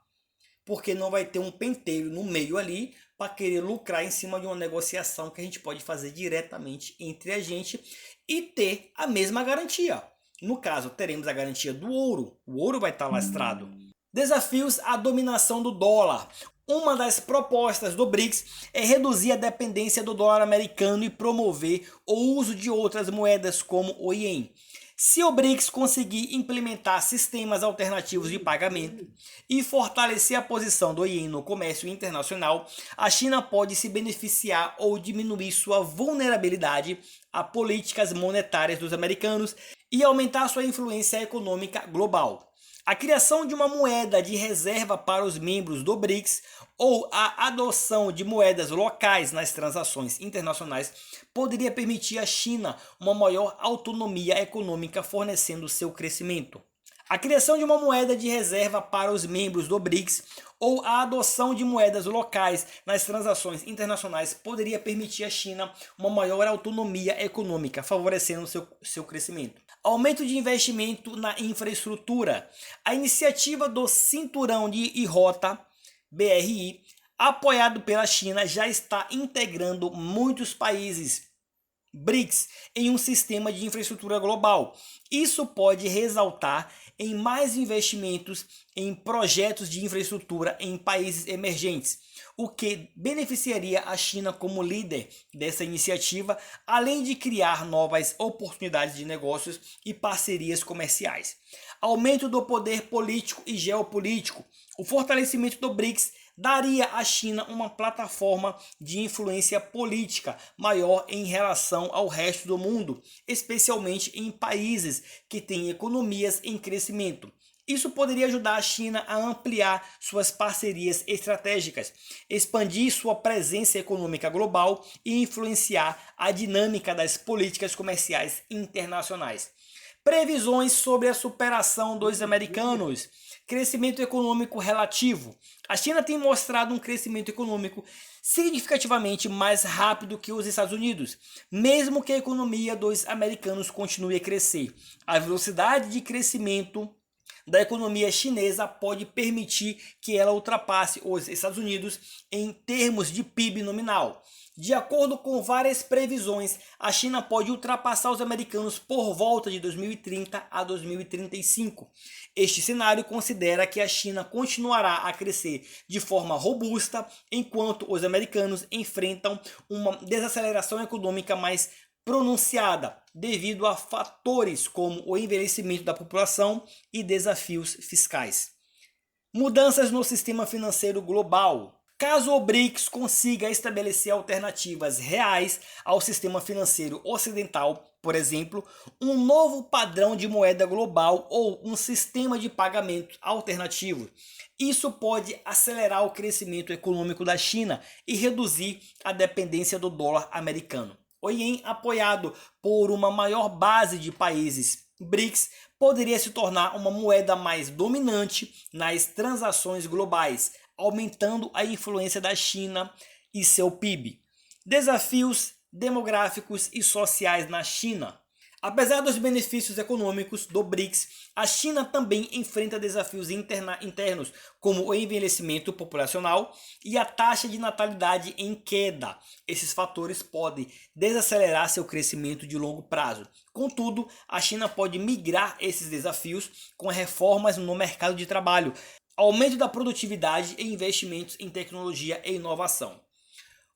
Porque não vai ter um penteiro no meio ali para querer lucrar em cima de uma negociação que a gente pode fazer diretamente entre a gente e ter a mesma garantia. No caso, teremos a garantia do ouro. O ouro vai estar lastrado. Desafios à dominação do dólar. Uma das propostas do BRICS é reduzir a dependência do dólar americano e promover o uso de outras moedas como o iene. Se o BRICS conseguir implementar sistemas alternativos de pagamento e fortalecer a posição do iene no comércio internacional, a China pode se beneficiar ou diminuir sua vulnerabilidade a políticas monetárias dos americanos e aumentar sua influência econômica global. A criação de uma moeda de reserva para os membros do BRICS ou a adoção de moedas locais nas transações internacionais poderia permitir à China uma maior autonomia econômica, fornecendo seu crescimento. A criação de uma moeda de reserva para os membros do BRICS ou a adoção de moedas locais nas transações internacionais poderia permitir à China uma maior autonomia econômica, favorecendo seu crescimento. Aumento de investimento na infraestrutura. A iniciativa do Cinturão de Rota, BRI, apoiado pela China, já está integrando muitos países BRICS em um sistema de infraestrutura global. Isso pode resultar em mais investimentos em projetos de infraestrutura em países emergentes, o que beneficiaria a China como líder dessa iniciativa, além de criar novas oportunidades de negócios e parcerias comerciais. Aumento do poder político e geopolítico. O fortalecimento do BRICS daria à China uma plataforma de influência política maior em relação ao resto do mundo, especialmente em países que têm economias em crescimento. Isso poderia ajudar a China a ampliar suas parcerias estratégicas, expandir sua presença econômica global e influenciar a dinâmica das políticas comerciais internacionais. Previsões sobre a superação dos americanos. Crescimento econômico relativo. A China tem mostrado um crescimento econômico significativamente mais rápido que os Estados Unidos, mesmo que a economia dos americanos continue a crescer. A velocidade de crescimento da economia chinesa pode permitir que ela ultrapasse os Estados Unidos em termos de PIB nominal. De acordo com várias previsões, a China pode ultrapassar os americanos por volta de 2030 a 2035. Este cenário considera que a China continuará a crescer de forma robusta, enquanto os americanos enfrentam uma desaceleração econômica mais pronunciada, devido a fatores como o envelhecimento da população e desafios fiscais. Mudanças no sistema financeiro global. Caso o BRICS consiga estabelecer alternativas reais ao sistema financeiro ocidental, por exemplo, um novo padrão de moeda global ou um sistema de pagamento alternativo. Isso pode acelerar o crescimento econômico da China e reduzir a dependência do dólar americano. O Ien, apoiado por uma maior base de países BRICS, poderia se tornar uma moeda mais dominante nas transações globais, aumentando a influência da China e seu PIB. Desafios demográficos e sociais na China. Apesar dos benefícios econômicos do BRICS, a China também enfrenta desafios internos, como o envelhecimento populacional e a taxa de natalidade em queda. Esses fatores podem desacelerar seu crescimento de longo prazo. Contudo, a China pode migrar esses desafios com reformas no mercado de trabalho, aumento da produtividade e investimentos em tecnologia e inovação.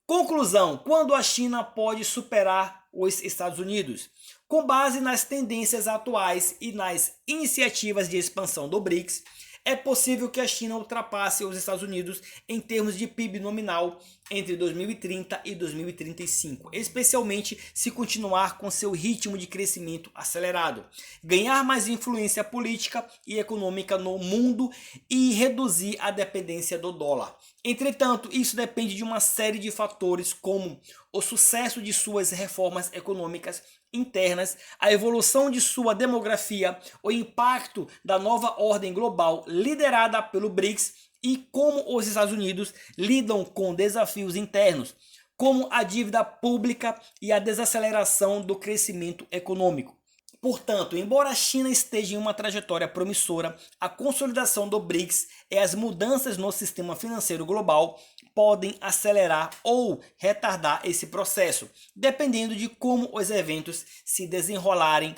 Conclusão: quando a China pode superar os Estados Unidos? Com base nas tendências atuais e nas iniciativas de expansão do BRICS, é possível que a China ultrapasse os Estados Unidos em termos de PIB nominal entre 2030 e 2035, especialmente se continuar com seu ritmo de crescimento acelerado, ganhar mais influência política e econômica no mundo e reduzir a dependência do dólar. Entretanto, isso depende de uma série de fatores como o sucesso de suas reformas econômicas internas, a evolução de sua demografia, o impacto da nova ordem global liderada pelo BRICS e como os Estados Unidos lidam com desafios internos, como a dívida pública e a desaceleração do crescimento econômico. Portanto, embora a China esteja em uma trajetória promissora, a consolidação do BRICS e as mudanças no sistema financeiro global podem acelerar ou retardar esse processo, dependendo de como os eventos se desenrolarem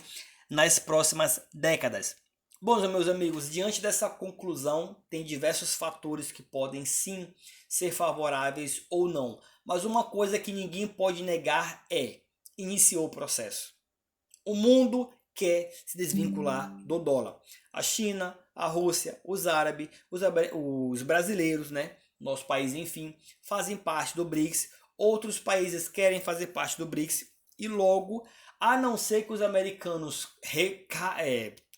nas próximas décadas. Bom, meus amigos, diante dessa conclusão, tem diversos fatores que podem sim ser favoráveis ou não, mas uma coisa que ninguém pode negar é: iniciou o processo. O mundo quer se desvincular do dólar. A China, a Rússia, os árabes, os brasileiros, né? Nosso país, enfim, fazem parte do BRICS. Outros países querem fazer parte do BRICS. E logo, a não ser que os americanos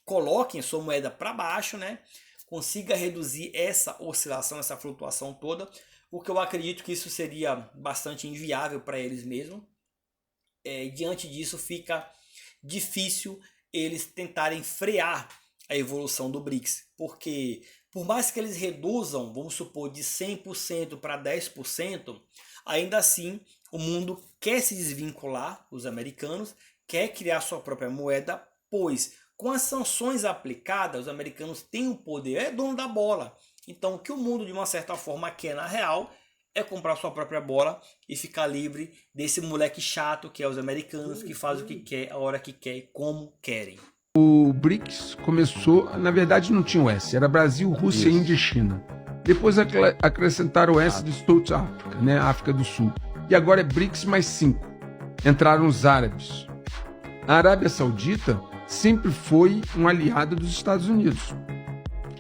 coloquem sua moeda para baixo, né? Consiga reduzir essa oscilação, essa flutuação toda. Porque eu acredito que isso seria bastante inviável para eles mesmos. Diante disso, fica difícil eles tentarem frear a evolução do BRICS, porque por mais que eles reduzam, vamos supor, de 100% para 10%, ainda assim o mundo quer se desvincular, os americanos, quer criar sua própria moeda, pois com as sanções aplicadas, os americanos têm o poder, é dono da bola. Então o que o mundo de uma certa forma quer na real é comprar sua própria bola e ficar livre desse moleque chato que é os americanos, que faz o que quer, a hora que quer, como querem. O BRICS começou, na verdade não tinha o S, era Brasil, Rússia, Índia e China. Depois acrescentaram o S de South África, né, África do Sul. E agora é BRICS mais 5. Entraram os árabes. A Arábia Saudita sempre foi um aliado dos Estados Unidos.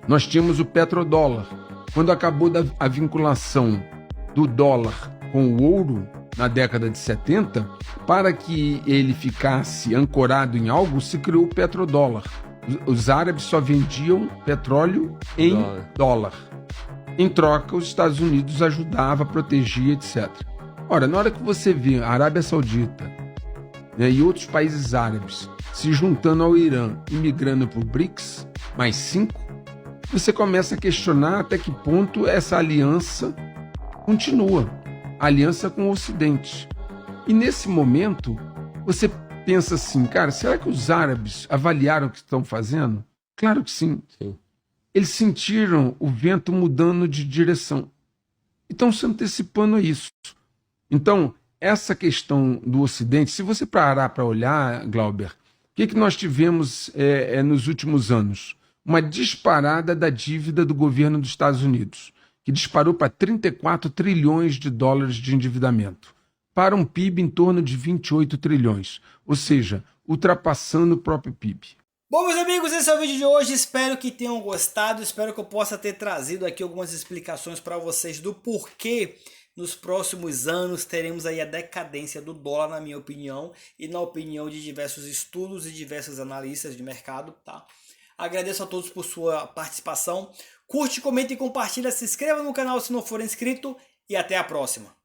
Nós tínhamos o petrodólar. Quando acabou a vinculação do dólar com o ouro na década de 70, para que ele ficasse ancorado em algo, se criou o petrodólar. Os árabes só vendiam petróleo em dólar. Em troca, os Estados Unidos ajudavam a proteger, etc. Ora, na hora que você vê a Arábia Saudita, né, e outros países árabes se juntando ao Irã e migrando para o BRICS, mais 5, você começa a questionar até que ponto essa aliança continua, a aliança com o Ocidente. E nesse momento, você pensa assim, cara, será que os árabes avaliaram o que estão fazendo? Claro que sim. Eles sentiram o vento mudando de direção. E estão se antecipando a isso. Então, essa questão do Ocidente, se você parar para olhar, Glauber, o que nós tivemos nos últimos anos? Uma disparada da dívida do governo dos Estados Unidos, que disparou para 34 trilhões de dólares de endividamento, para um PIB em torno de 28 trilhões, ou seja, ultrapassando o próprio PIB. Bom, meus amigos, esse é o vídeo de hoje, espero que tenham gostado, espero que eu possa ter trazido aqui algumas explicações para vocês do porquê nos próximos anos teremos aí a decadência do dólar, na minha opinião, e na opinião de diversos estudos e diversos analistas de mercado, tá? Agradeço a todos por sua participação. Curte, comente e compartilha. Se inscreva no canal se não for inscrito e até a próxima.